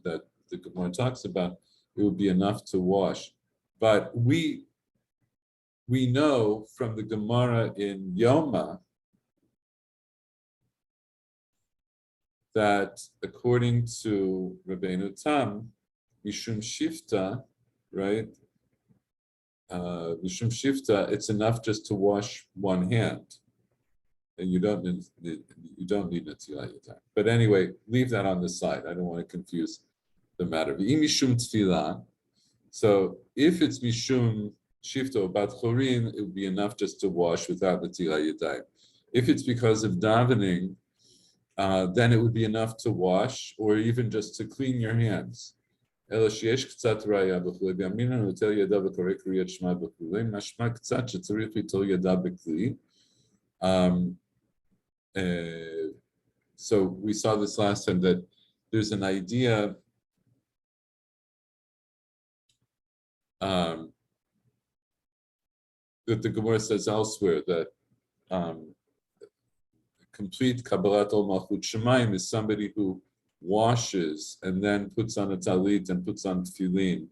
that the Gemara talks about, it would be enough to wash. But we know from the Gemara in Yoma that according to Rabbeinu Tam, Mishum Shifta, right? Mishum Shifta, it's enough just to wash one hand, and you don't need Netilat Yadayim. But anyway, leave that on the side. I don't want to confuse the matter. Mishum Tefillah. So if it's Mishum Shifta or Bat Chorin, it would be enough just to wash without Netilat Yadayim. If it's because of davening, then it would be enough to wash or even just to clean your hands. So we saw this last time that there's an idea that the Gemara says elsewhere that complete Kabbalat ol Malchut Shemayim is somebody who washes and then puts on a talit and puts on tefillin,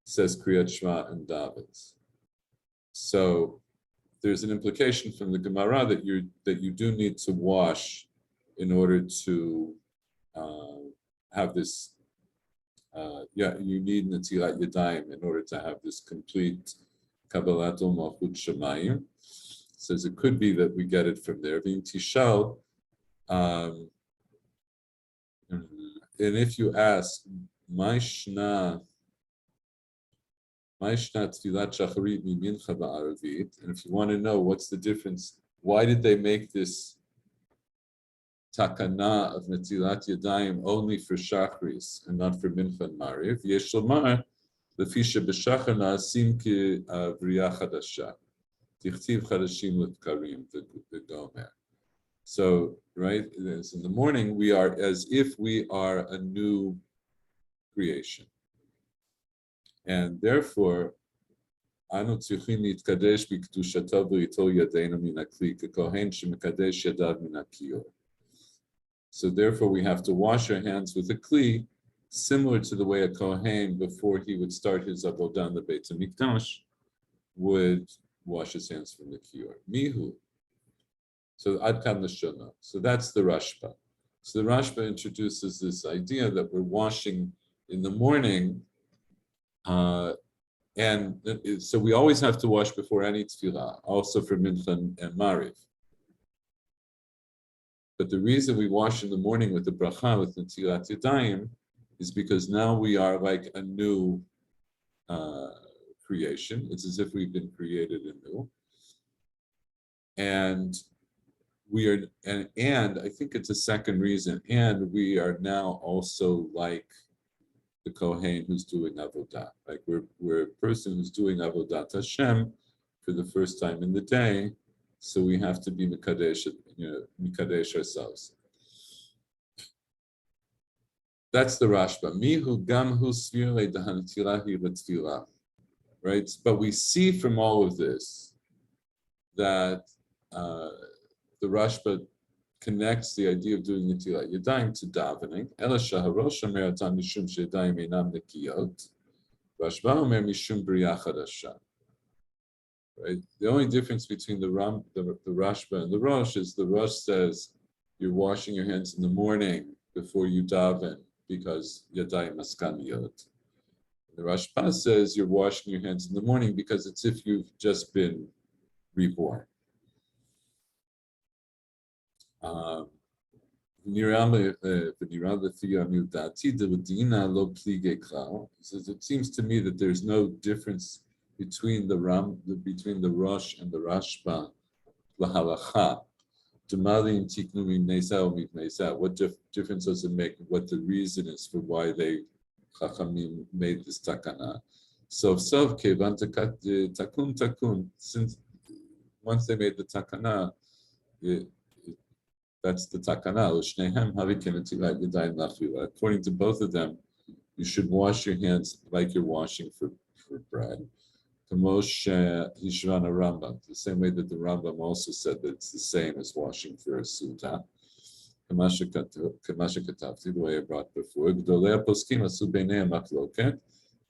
says Kriyat Shema and davens. So there's an implication from the Gemara that you do need to wash in order to have this. You need Netilat Yadayim in order to have this complete Kabbalat ol Malchut Shemayim. Says it could be that we get it from there. V'im tishal, and if you ask, my shna tfilat shacharit mimincha ba'arvit, and if you want to know what's the difference, why did they make this takana of netilat yadayim only for shachris and not for mincha and mariv? Yesh lomar lefisha b'shachar na'asim ki b'riya chadasha. Tichtiv chadashim l'tkarim, the gomer. So, right, in the morning, we are as if we are a new creation. And therefore, anu tzrichim nitkadesh b'kedushato v'ritol yadeinu min hakli, k'kohen shemekadesh yadav min hakiyur. So therefore, we have to wash our hands with a kli, similar to the way a kohen, before he would start his avodah in the Beit HaMikdash, would wash his hands from the kiyur. Mihu. So ad kan l'shona. So that's the Rashba. So the Rashba introduces this idea that we're washing in the morning, and so we always have to wash before any tefillah, also for mincha and mariv. But the reason we wash in the morning with the bracha, with netilat yadayim, is because now we are like a new creation. It's as if we've been created anew. And we are, and I think it's a second reason, and we are now also like the Kohen who's doing avodah. Like we're a person who's doing avodat Hashem for the first time in the day, so we have to be mikadesh, mikadesh ourselves. That's the Rashba. Mihu gam hu svire dahantilahi l'tfilah. Right, but we see from all of this that the Rashba connects the idea of doing netilat yadayim to davening. Ela shaharosh omer atan mishum sheyadayim einam nekiyot. Rashba omer mishum b'riya chadasha. Right. The only difference between the Rashba and the Rosh is the Rosh says you're washing your hands in the morning before you daven because yadayim askaniyot. The Rashba says you're washing your hands in the morning because it's if you've just been reborn. He says it seems to me that there's no difference between the Rosh and the Rashba lahalacha. What difference does it make? What the reason is for why they Chachamim made this takana? So kevan takun. Since once they made the takana, that's the takana. According to both of them, you should wash your hands like you're washing for bread. Kamosh Hishvan Rambam, the same way that the Rambam also said that it's the same as washing for a suda. Kamasha Katavti, the way I brought before. Gdolei poskim asu b'nei makloket.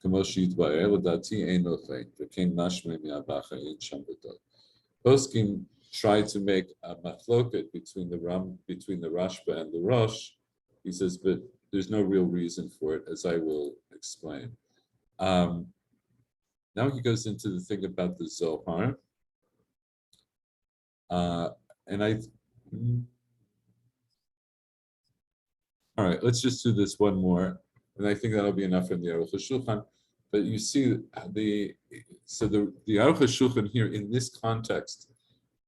Kamosh yitbaer l'dati ein lochein. V'kein mashmei mi'abacha ein sham b'dot. Poskim tried to make a machloket between the Rashba and the Rosh. He says, but there's no real reason for it, as I will explain. Now he goes into the thing about the Zohar. All right, let's just do this one more. And I think that'll be enough in the Aruch HaShulchan. But you see, the Aruch HaShulchan here in this context,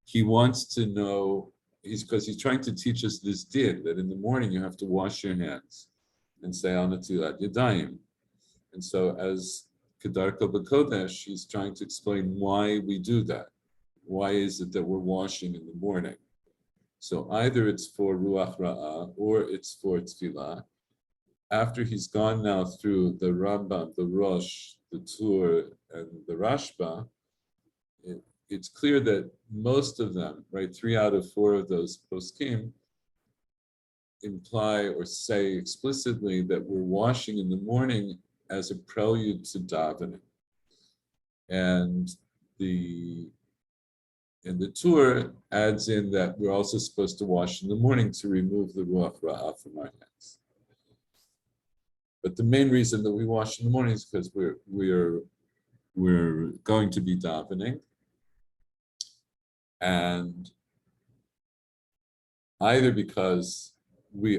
he wants to know, because he's trying to teach us this din, that in the morning you have to wash your hands and say al netilat yadayim. And so as Kedarko B'Kodesh, he's trying to explain why we do that. Why is it that we're washing in the morning? So either it's for Ruach Ra'ah or it's for Tfilah. After he's gone now through the Rambam, the Rosh, the Tur, and the Rashba, it's clear that most of them, right, 3 out of 4 of those poskim imply or say explicitly that we're washing in the morning as a prelude to davening. And the Tur adds in that we're also supposed to wash in the morning to remove the ruach ra'ah from our hands. But the main reason that we wash in the morning is because we're going to be davening, and either because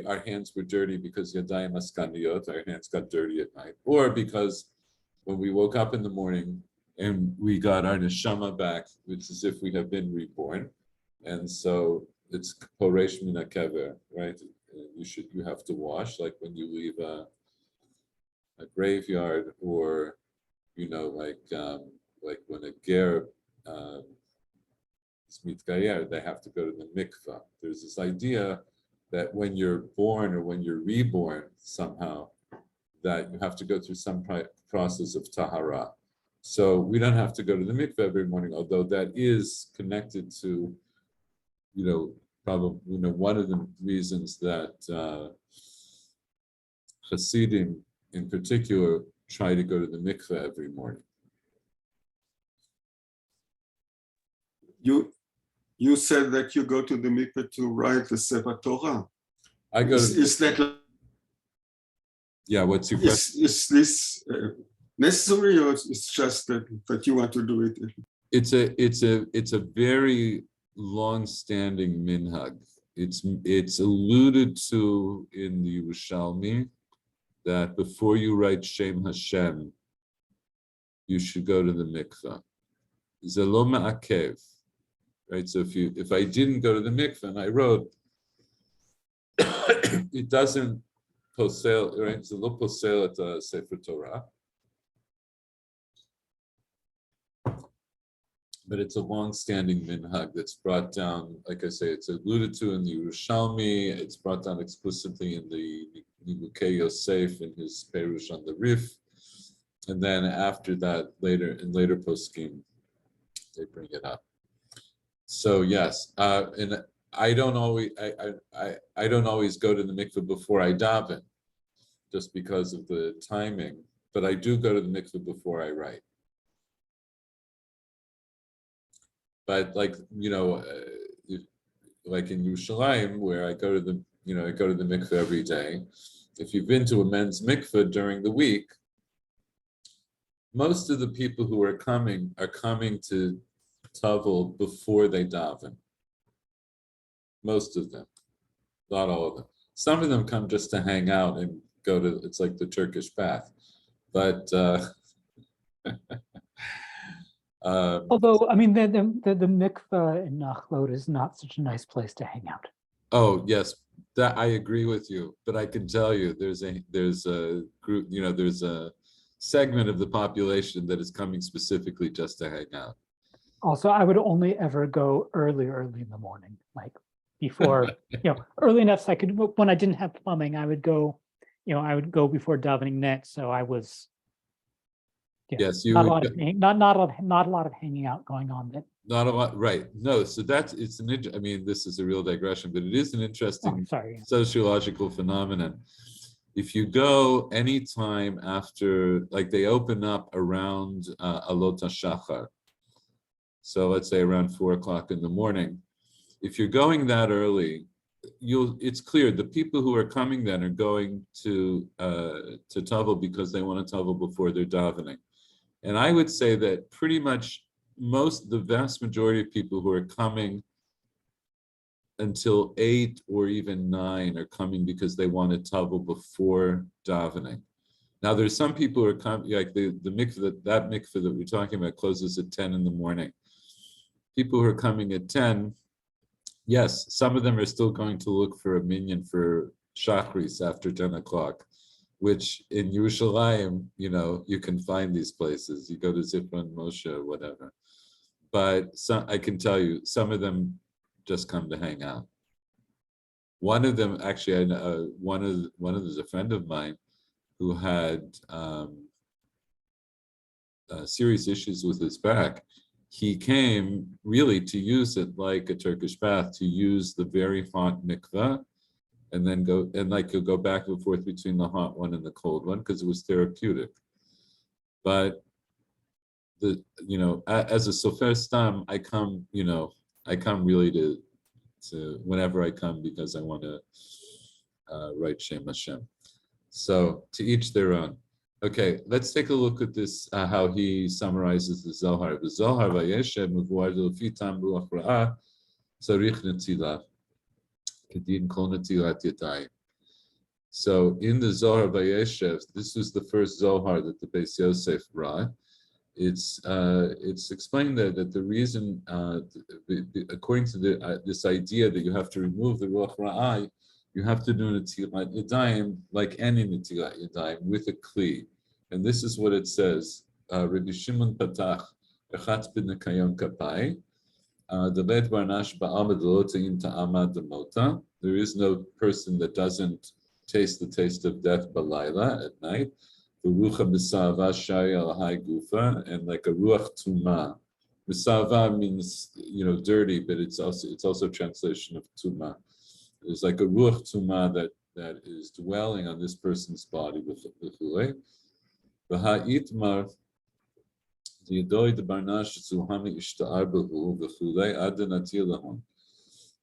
our hands were dirty because yadayim askaniyot, our hands got dirty at night, or because when we woke up in the morning and we got our neshama back, it's as if we have been reborn, and so it's poresh min hakever, right? You have to wash, like when you leave a graveyard, or like when a ger is mitgayer, they have to go to the mikvah. There's this idea that when you're born or when you're reborn somehow, that you have to go through some process of tahara. So we don't have to go to the mikveh every morning, although that is connected to, probably, one of the reasons that Hasidim in particular try to go to the mikveh every morning. You said that you go to the mikveh to write the Sefer Torah. I go to. Is that? Yeah. What's your question? Is this necessary, or it's just that you want to do it? It's a very long-standing minhag. It's alluded to in the Yerushalmi that before you write Shem Hashem, you should go to the mikveh. Zelo ma'akev, right? So if I didn't go to the mikveh and I wrote, it doesn't posel, right? Zelo posel at the Sefer Torah. But it's a long-standing minhag that's brought down, like I say, it's alluded to in the Yerushalmi, it's brought down explicitly in the Nivukei Yosef in his Perush on the Rif, and then after that, in later poskim, they bring it up. So yes, and I don't always go to the mikveh before I daven, just because of the timing, but I do go to the mikveh before I write. But like like in Yerushalayim, where I go to the mikveh every day. If you've been to a men's mikveh during the week, most of the people who are coming to Tavel before they daven. Most of them, not all of them. Some of them come just to hang out and go to. It's like the Turkish bath, but. Although, I mean, the mikveh in Nachlot is not such a nice place to hang out. Oh yes, that I agree with you. But I can tell you, there's a group, there's a segment of the population that is coming specifically just to hang out. Also, I would only ever go early in the morning, like before, early enough so I could. When I didn't have plumbing, I would go, before davening next. So I was. Yes, not a lot of hanging out going on. Not a lot, right? No, so this is a real digression, but it is an interesting sociological phenomenon. If you go anytime after, like they open up around Alot HaShachar, so let's say around 4:00 in the morning. If you're going that early, it's clear the people who are coming then are going to Tavel because they want to Tavel before they're davening. And I would say that pretty much the vast majority of people who are coming until 8 or even 9 are coming because they want to Tavel before davening. Now, there's some people who are coming, like the mikveh, that mikveh that we're talking about closes at 10 in the morning. People who are coming at 10, yes, some of them are still going to look for a minyan for Shachris after 10 o'clock. Which in Yerushalayim, you can find these places. You go to Zifron Moshe or whatever. But I can tell you, some of them just come to hang out. One of them, actually, I know one of them is a friend of mine who had serious issues with his back. he came really to use it like a Turkish bath, to use the very hot mikveh, and then go and like you'll go back and forth between the hot one and the cold one because it was therapeutic. But as a sofer stam, I come really to whenever I come because I want to write Shem Hashem. So to each their own. Okay, let's take a look at this, how he summarizes the Zohar. The Zohar vayeshev mevuar lefi tam ruach ra'ah tzarich netila kedin kol netilat yadayim. So in the Zohar vayeshev, this was the first Zohar that the Beis Yosef brought. It's explained that the reason, according to this idea that you have to remove the ruach ra'ah, you have to do netilat yadayim like any netilat yadayim with a kli. And this is what it says. Rabbi Shimon Patach, Echatz b'nekayon kapai, Dalet barnash ba'amad lo te'im ta'amad demota. There is no person that doesn't taste the taste of death balayla at night. V'rucha b'sa'ava shari al hai gufa, and like a ruach tuma. B'sa'ava means dirty, but it's also translation of tuma. There's like a ruach tuma that is dwelling on this person's body with chulei. V'ha'itmar di'idoi debarnash zuhami ishta'ar b'hu v'chulei ad natir lahon.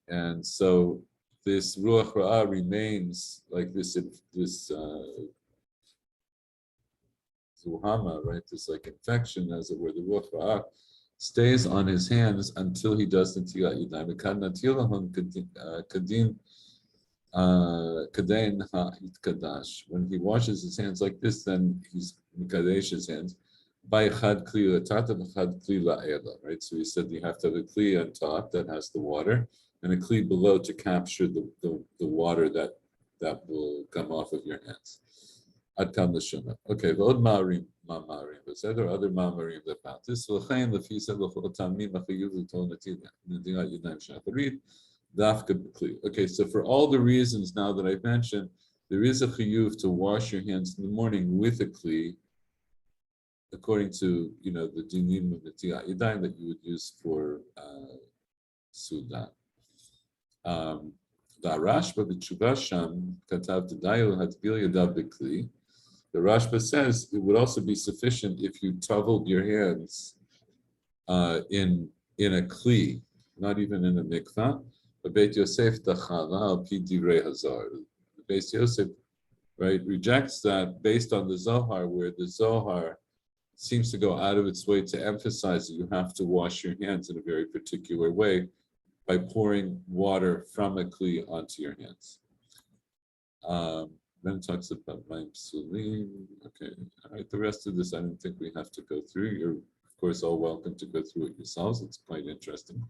And so this ruach ra'ah remains like this zuhama, right? This like infection, as it were. The ruach ra'ah stays on his hands until he does netilat yadayim. Kad natir lahon kadin. Kadein ha'it when he washes his hands like this, then he's mikadesh his hands by chad kli latata v'chad kli la'ela, right? So he said you have to have a kli on top that has the water and a kli below to capture the water that will come off of your hands. Ad kan l'shona. Okay, v'od ma'arim, but there are other ma'arim about this. L'chein l'fi said l'chotamim achayuv l'tol netilat yadayim shacharit. Okay, so for all the reasons now that I've mentioned, there is a chiyuv to wash your hands in the morning with a kli, according to the dinim of netilat yadayim that you would use for suda. The Rashba b'tshuva sham katav d'dayu hatbil yadav b'kli. The Rashba says it would also be sufficient if you toweled your hands in a kli, not even in a mikvah. But Beit Yosef tachala al pi divrei hazar. Beit Yosef, right, rejects that based on the Zohar, where the Zohar seems to go out of its way to emphasize that you have to wash your hands in a very particular way by pouring water from a kli onto your hands. Then it talks about mayim psulim. Okay, all right. The rest of this I don't think we have to go through. You're of course all welcome to go through it yourselves. It's quite interesting.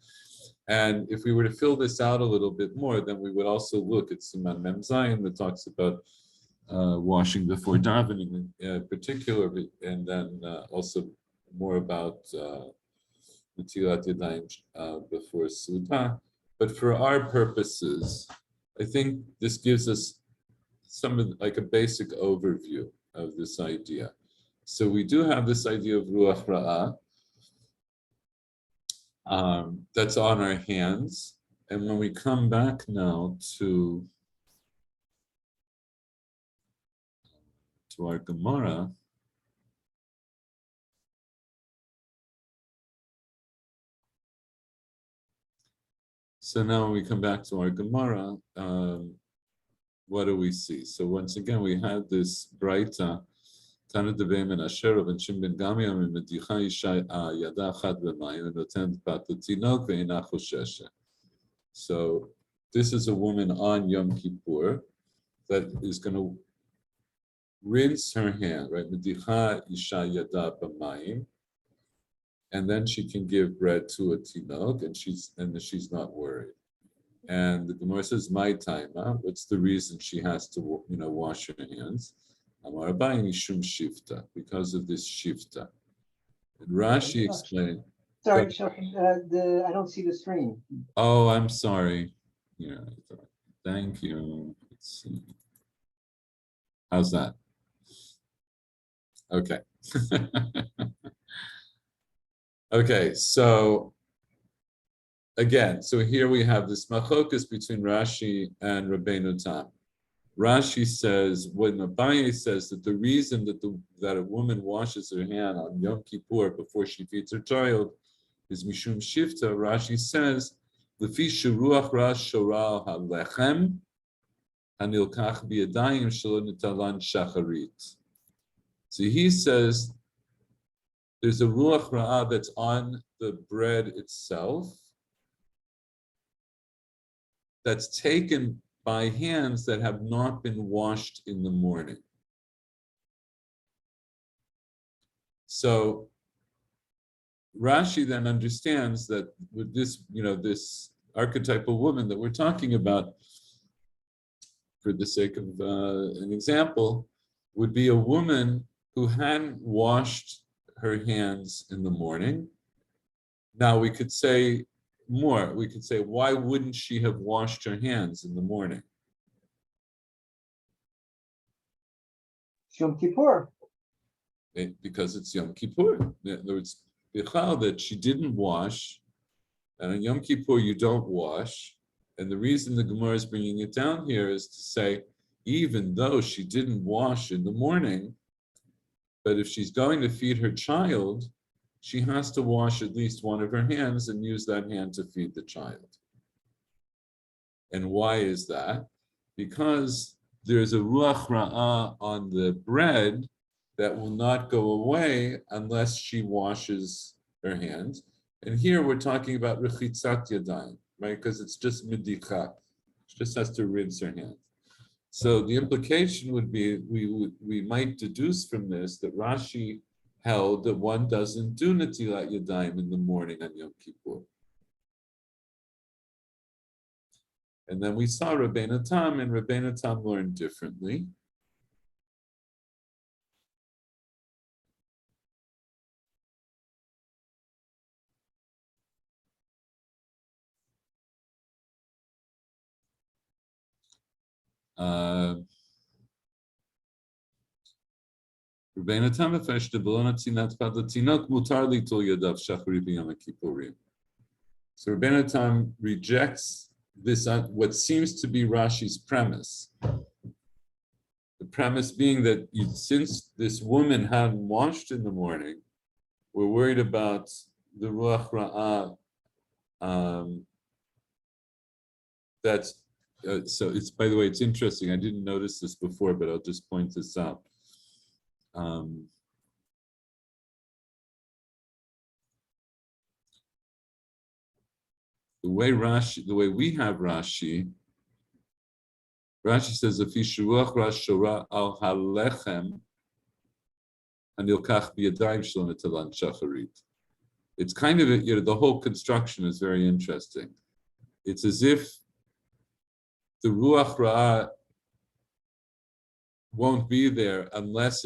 And if we were to fill this out a little bit more, then we would also look at Siman Mem Zayin that talks about washing before davening in particular, and then also more about Netilat Yadayim before Suda. But for our purposes, I think this gives us like a basic overview of this idea. So we do have this idea of Ruach Ra'ah that's on our hands. And when we come back now to our Gemara, so now when we come back to our Gemara, what do we see? So once again, we had this Braita, Tana Devei men Asher ben Shim ben Gamliel medicha isha yada achad b'mayim and notent bat l'tinok ve'ina chosheshet. So this is a woman on Yom Kippur that is going to rinse her hand, right? Medicha isha yada b'mayim, and then she can give bread to a tinok, and she's not worried. And the Gemara says, "My time. What's the reason she has to, wash her hands?" Amar Abaye mishum shifta, because of this shifta. And Rashi explained. Sorry, I don't see the screen. Oh, I'm sorry. Yeah, thank you. Let's see. How's that? Okay. Okay, so again, so here we have this machokus between Rashi and Rabbeinu Tam. Rashi says, when Abaye says that the reason that a woman washes her hand on Yom Kippur before she feeds her child is mishum shifta, Rashi says, lefi sheruach rash shoral halechem hanilkach biyadayim shelo nitalan shacharit. So he says there's a ruach ra'ah that's on the bread itself that's taken by hands that have not been washed in the morning. So Rashi then understands that with this, this archetypal woman that we're talking about, for the sake of an example, would be a woman who hadn't washed her hands in the morning. Now we could say more. We could say, why wouldn't she have washed her hands in the morning? Yom Kippur. Because it's Yom Kippur. In other words, that she didn't wash, and on Yom Kippur you don't wash. And the reason the Gemara is bringing it down here is to say, even though she didn't wash in the morning, but if she's going to feed her child, she has to wash at least one of her hands and use that hand to feed the child. And why is that? Because there's a ruach ra'ah on the bread that will not go away unless she washes her hands. And here we're talking about rechitzat yadayim, right? Because it's just midichat. She just has to rinse her hands. So the implication would be, we might deduce from this that Rashi held that one doesn't do netilat yadayim in the morning on Yom Kippur. And then we saw Rabbeinu Tam, and Rabbeinu Tam learned differently. Rabbeinu Tam afresh debelona tinat pad latinok mutar litul yadav shachari b'yom kippurim. So Rabbeinu Tam rejects this, what seems to be Rashi's premise. The premise being that since this woman hadn't washed in the morning, we're worried about the ruach ra'ah. That's so. It's, by the way, it's interesting. I didn't notice this before, but I'll just point this out. The way we have Rashi says, "Afi shuach rash shora al halechem hanilkach biyadayim shelo netalan shacharit." It's kind of, the whole construction is very interesting. It's as if the ruach ra'ah won't be there unless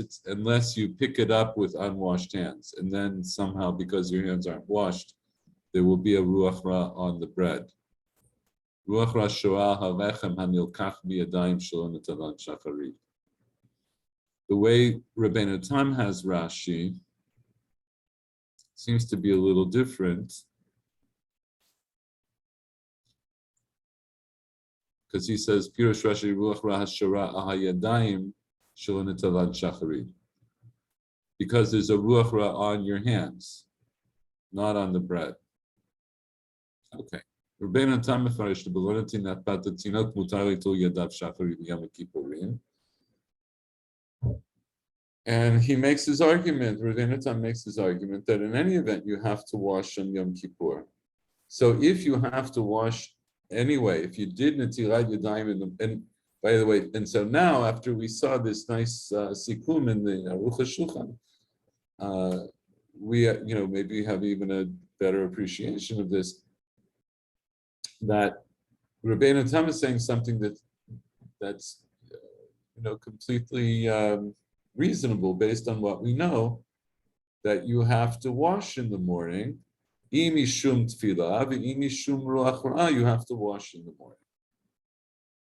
you pick it up with unwashed hands, and then somehow, because your hands aren't washed, there will be a ruach ra'ah on the bread. Ruach ra'ah sho'al halechem hanilkach biyadayim shelo netalan shacharit. The way Rabbeinu Tam has Rashi seems to be a little different, because he says Pirush Rashi ruach ra'ah shora ahayadayim shelo netalan shacharit, because there's a ruach ra'ah on your hands, not on the bread. Okay. Rabbeinu Tam mefarish debelona tinat pad latinok mutar litul yadav shacharit b'yom kippurim. And he makes his argument, Rabbeinu Tam makes his argument that in any event you have to wash on Yom Kippur. So if you have to wash anyway, if you did netilat yadayim and by the way, and so now after we saw this nice sikum in the Aruch HaShulchan, we maybe have even a better appreciation of this. That Rabbeinu Tam is saying something that's completely reasonable based on what we know, that you have to wash in the morning. Imishum tefillah, imishum ruach ra'ah, you have to wash in the morning.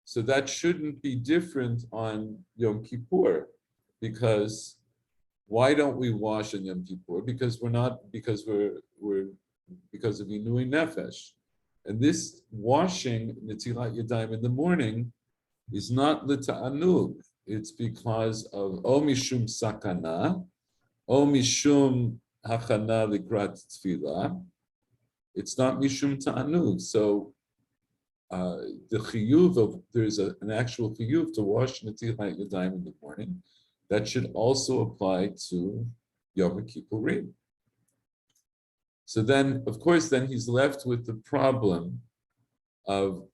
So that shouldn't be different on Yom Kippur, because Why don't we wash in Yom Kippur? Because because of Inui Nefesh. And this washing Netilat Yadayim in the morning is not l'ta'anug. It's because of O Mishum Sakana, O Mishum Hachana Likrat Tfilah. It's not Mishum Ta'anug. So the chiyuv of, there's an actual chiyuv to wash Netilat Yadayim in the morning. That should also apply to Yom Kippurim. So then, of course, then he's left with the problem of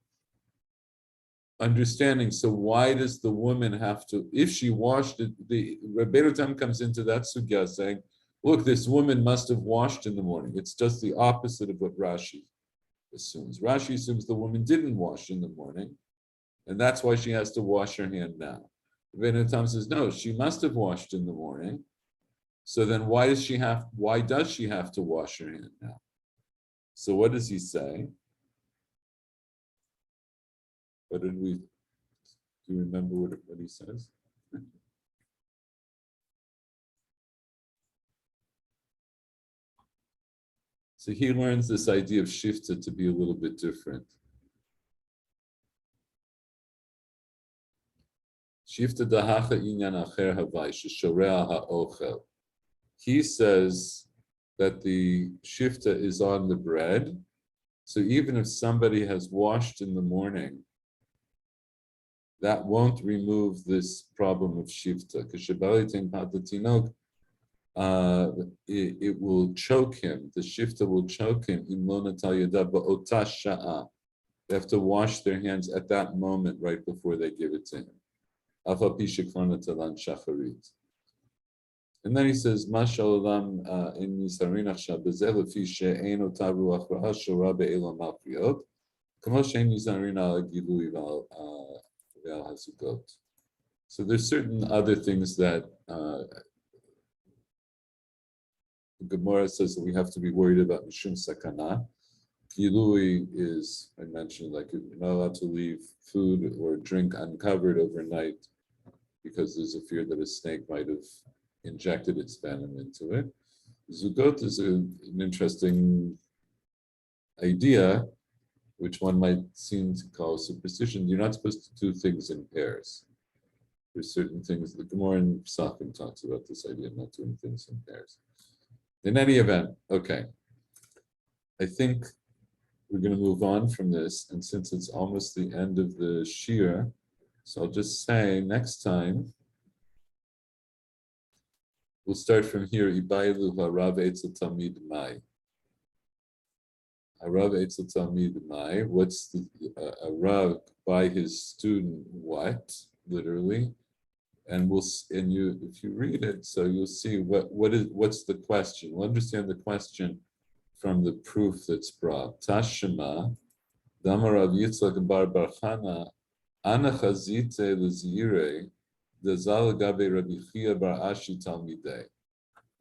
understanding. So why does the woman have to, if she washed it, the Rabbeinu Tam comes into that sugya saying, look, this woman must have washed in the morning. It's just the opposite of what Rashi assumes. Rashi assumes the woman didn't wash in the morning, and that's why she has to wash her hand now. Rabbeinu Tam says, no, she must have washed in the morning. So then why does she have to wash her hand now? So what does he say? Do you remember what he says? So he learns this idea of shifta to be a little bit different. Shifta dahacha inyan acher havai sheshorea ha'ochel. He says that the shifta is on the bread. So even if somebody has washed in the morning, that won't remove this problem of shifta. It will choke him. The shifta will choke him. They have to wash their hands at that moment right before they give it to him. And then he says, Mashallam in Nisarin Achshav bezel fi she'ein ota ruach ra'a shora be'elam mafriot, kamo she'ein Nisarin al gilui ve'al hazukot. So there's certain other things that Gemara says that we have to be worried about mishum sakana. Gilui is, I mentioned, like you're not allowed to leave food or drink uncovered overnight because there's a fear that a snake might have injected its venom into it. Zugot is an interesting idea, which one might seem to call superstition. You're not supposed to do things in pairs. There's certain things, the Gemara in Pesachim talks about this idea of not doing things in pairs. In any event, okay. I think we're going to move on from this, and since it's almost the end of the shir, so I'll just say next time, we'll start from here. Ibailu harav etzel tamid mai. Harav etzel tamid mai. What's the a rav by his student? What literally? And if you read it, so you'll see what's the question. We'll understand the question from the proof that's brought. Tashema damarav Yitzchak bar Barchana ana chazite lezire. Dazal gabe Rabbi Chia bar Ashi talmidei.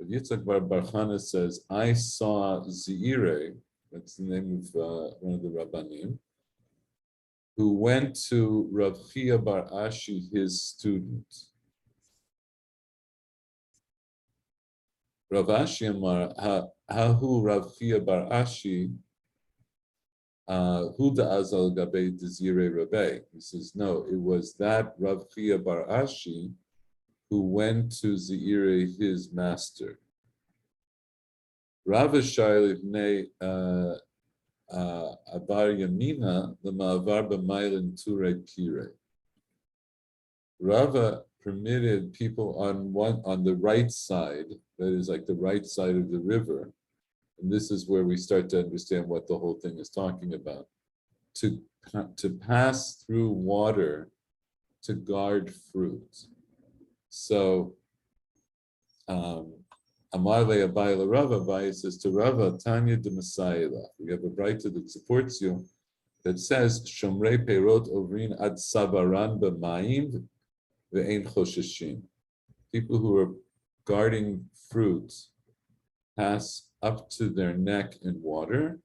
Yitzchak bar Barchana says, I saw Zire, that's the name of one of the Rabbanim, who went to Rav Chia bar Ashi, his student. Rav Ashi Amar, Hahu Rav Chia bar Ashi, Huda Azal gabe Dezire Rabbe. He says, no, it was that Rav Chia bar Ashi who went to Zeire, his master. Rav Shai Livnei Abar Yamina, the Ma'avar B'Mailin Ture Pire. Rava permitted people on the right side, that is like the right side of the river, and this is where we start to understand what the whole thing is talking about, to pass through water to guard fruit. So, Amarle Abayla Rava, Abai says to Rava, Tanya de Messiah. We have a writer that supports you that says, Shomrei Peirot Ovrin ad Savaran b'mayim ve'ein chosheshin. People who are guarding fruits pass up to their neck in water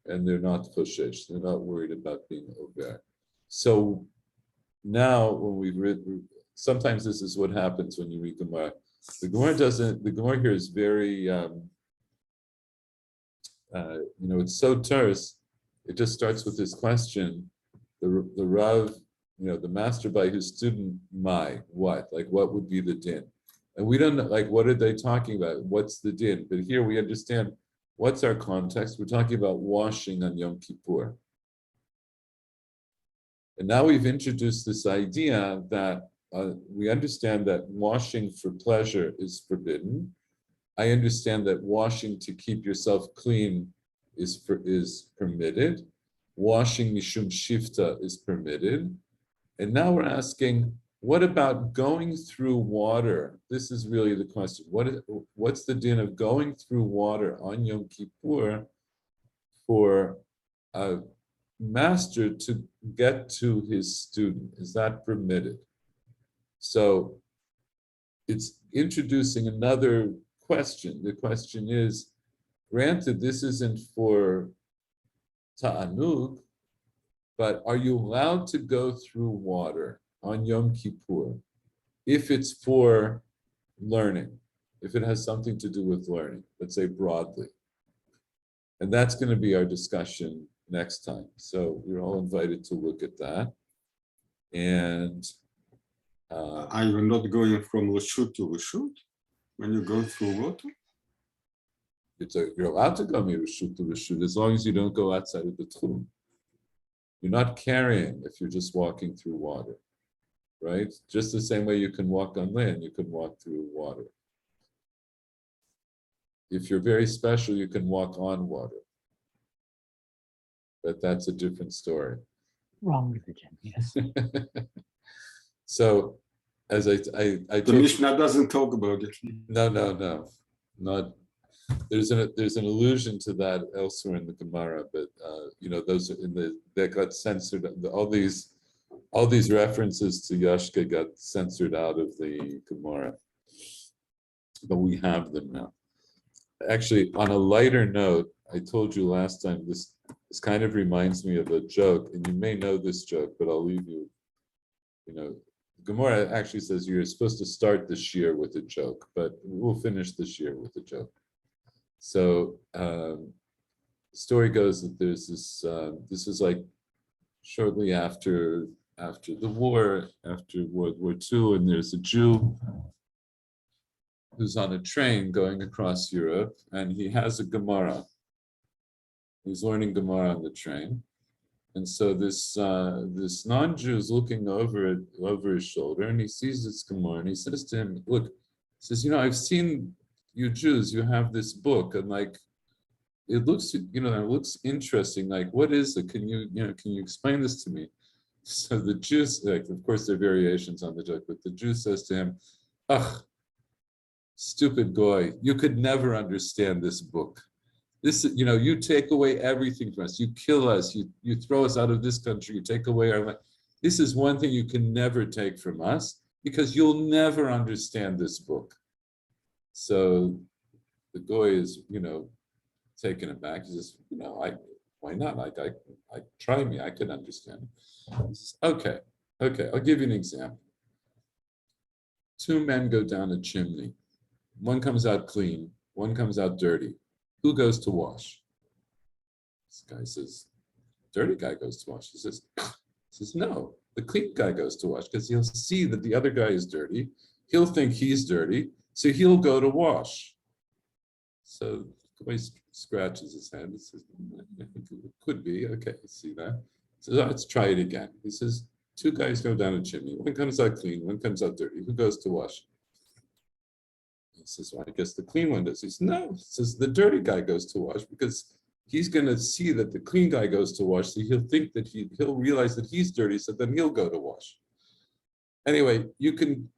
and they're not choshesh. They're not worried about being over. So now when we read, sometimes this is what happens when you read Gemara. The Gemara doesn't. The Gemara here is very, it's so terse. It just starts with this question. The Rav, the master by his student, what? Like, what would be the din? And we don't know, like, what are they talking about? What's the din? But here we understand what's our context. We're talking about washing on Yom Kippur. And now we've introduced this idea that we understand that washing for pleasure is forbidden. I understand that washing to keep yourself clean is permitted. Washing mishum shifta is permitted. And now we're asking, what about going through water? This is really the question. What's the din of going through water on Yom Kippur for a master to get to his student? Is that permitted? So it's introducing another question. The question is, granted, this isn't for ta'anug, but are you allowed to go through water on Yom Kippur if it's for learning, if it has something to do with learning, let's say broadly? And that's going to be our discussion next time. So you're all invited to look at that. And Are you not going from Rashut to Rashut when you go through water? you're allowed to go mirashut to rashut as long as you don't go outside of the tchum. You're not carrying if you're just walking through water, right? Just the same way you can walk on land, you can walk through water. If you're very special, you can walk on water. But that's a different story. Wrong religion, yes. So, as I The told Mishnah doesn't talk about it. no, not. There's an allusion to that elsewhere in the Gemara, but those that got censored. All these references to Yashka got censored out of the Gemara, but we have them now. Actually, on a lighter note, I told you last time this kind of reminds me of a joke, and you may know this joke, but I'll leave you. Gemara actually says you're supposed to start the shir with a joke, but we'll finish the shir with a joke. So the story goes that there's this. This is like shortly after the war, after World War II, and there's a Jew who's on a train going across Europe, and he has a Gemara. He's learning Gemara on the train, and so this non-Jew is looking over his shoulder, and he sees this Gemara, and he says to him, "Look," he says, "I've seen you Jews. You have this book, and like, it looks interesting. Like, what is it? Can you explain this to me?" So the Jew, of course, there are variations on the joke, but the Jew says to him, "Ugh, stupid goy, you could never understand this book. This, you take away everything from us. You kill us. You throw us out of this country. You take away our land. This is one thing you can never take from us because you'll never understand this book." So the goy is, taken aback. He says, why not? Like, I try me. I can understand. He says, okay. I'll give you an example. Two men go down a chimney. One comes out clean. One comes out dirty. Who goes to wash? This guy says, dirty guy goes to wash. He says, no, the clean guy goes to wash because he'll see that the other guy is dirty. He'll think he's dirty, so he'll go to wash. So the boy scratches his head. He says, I think it could be. Okay, I see that. So let's try it again. He says, two guys go down a chimney. One comes out clean, one comes out dirty. Who goes to wash? He says, well, I guess the clean one does. He says, no. He says, the dirty guy goes to wash because he's going to see that the clean guy goes to wash. So he'll think that he'll realize that he's dirty. So then he'll go to wash. Anyway, you can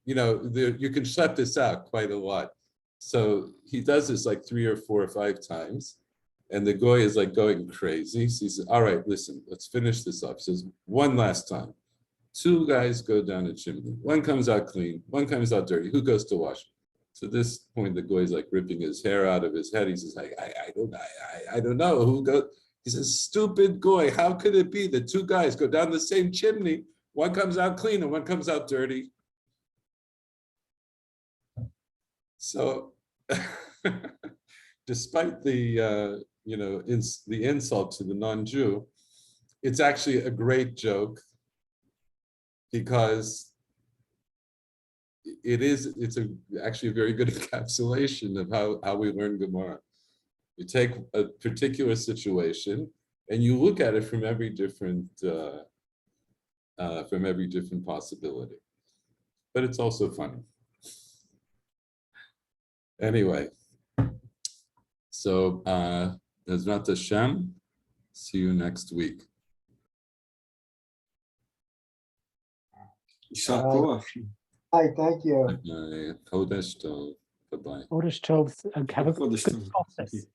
schlep this out quite a lot. So he does this like 3 or 4 or 5 times. And the goy is like going crazy. So he says, all right, listen, let's finish this up. He says, one last time. Two guys go down a chimney. One comes out clean, one comes out dirty. Who goes to wash? So at this point, the goy is like ripping his hair out of his head. He says, I don't know who goes. He says, stupid goy, how could it be that 2 guys go down the same chimney? One comes out clean and one comes out dirty. So, despite the the insult to the non-Jew, it's actually a great joke because it's actually a very good encapsulation of how we learn Gemara. You take a particular situation and you look at it from every different possibility. But it's also funny. Anyway, so Bezrat Hashem, see you next week. יישר כוח. Hi, thank you. Chodesh Tov. Bye-bye. Otis Tov, have a Chodesh good Tov. solstice.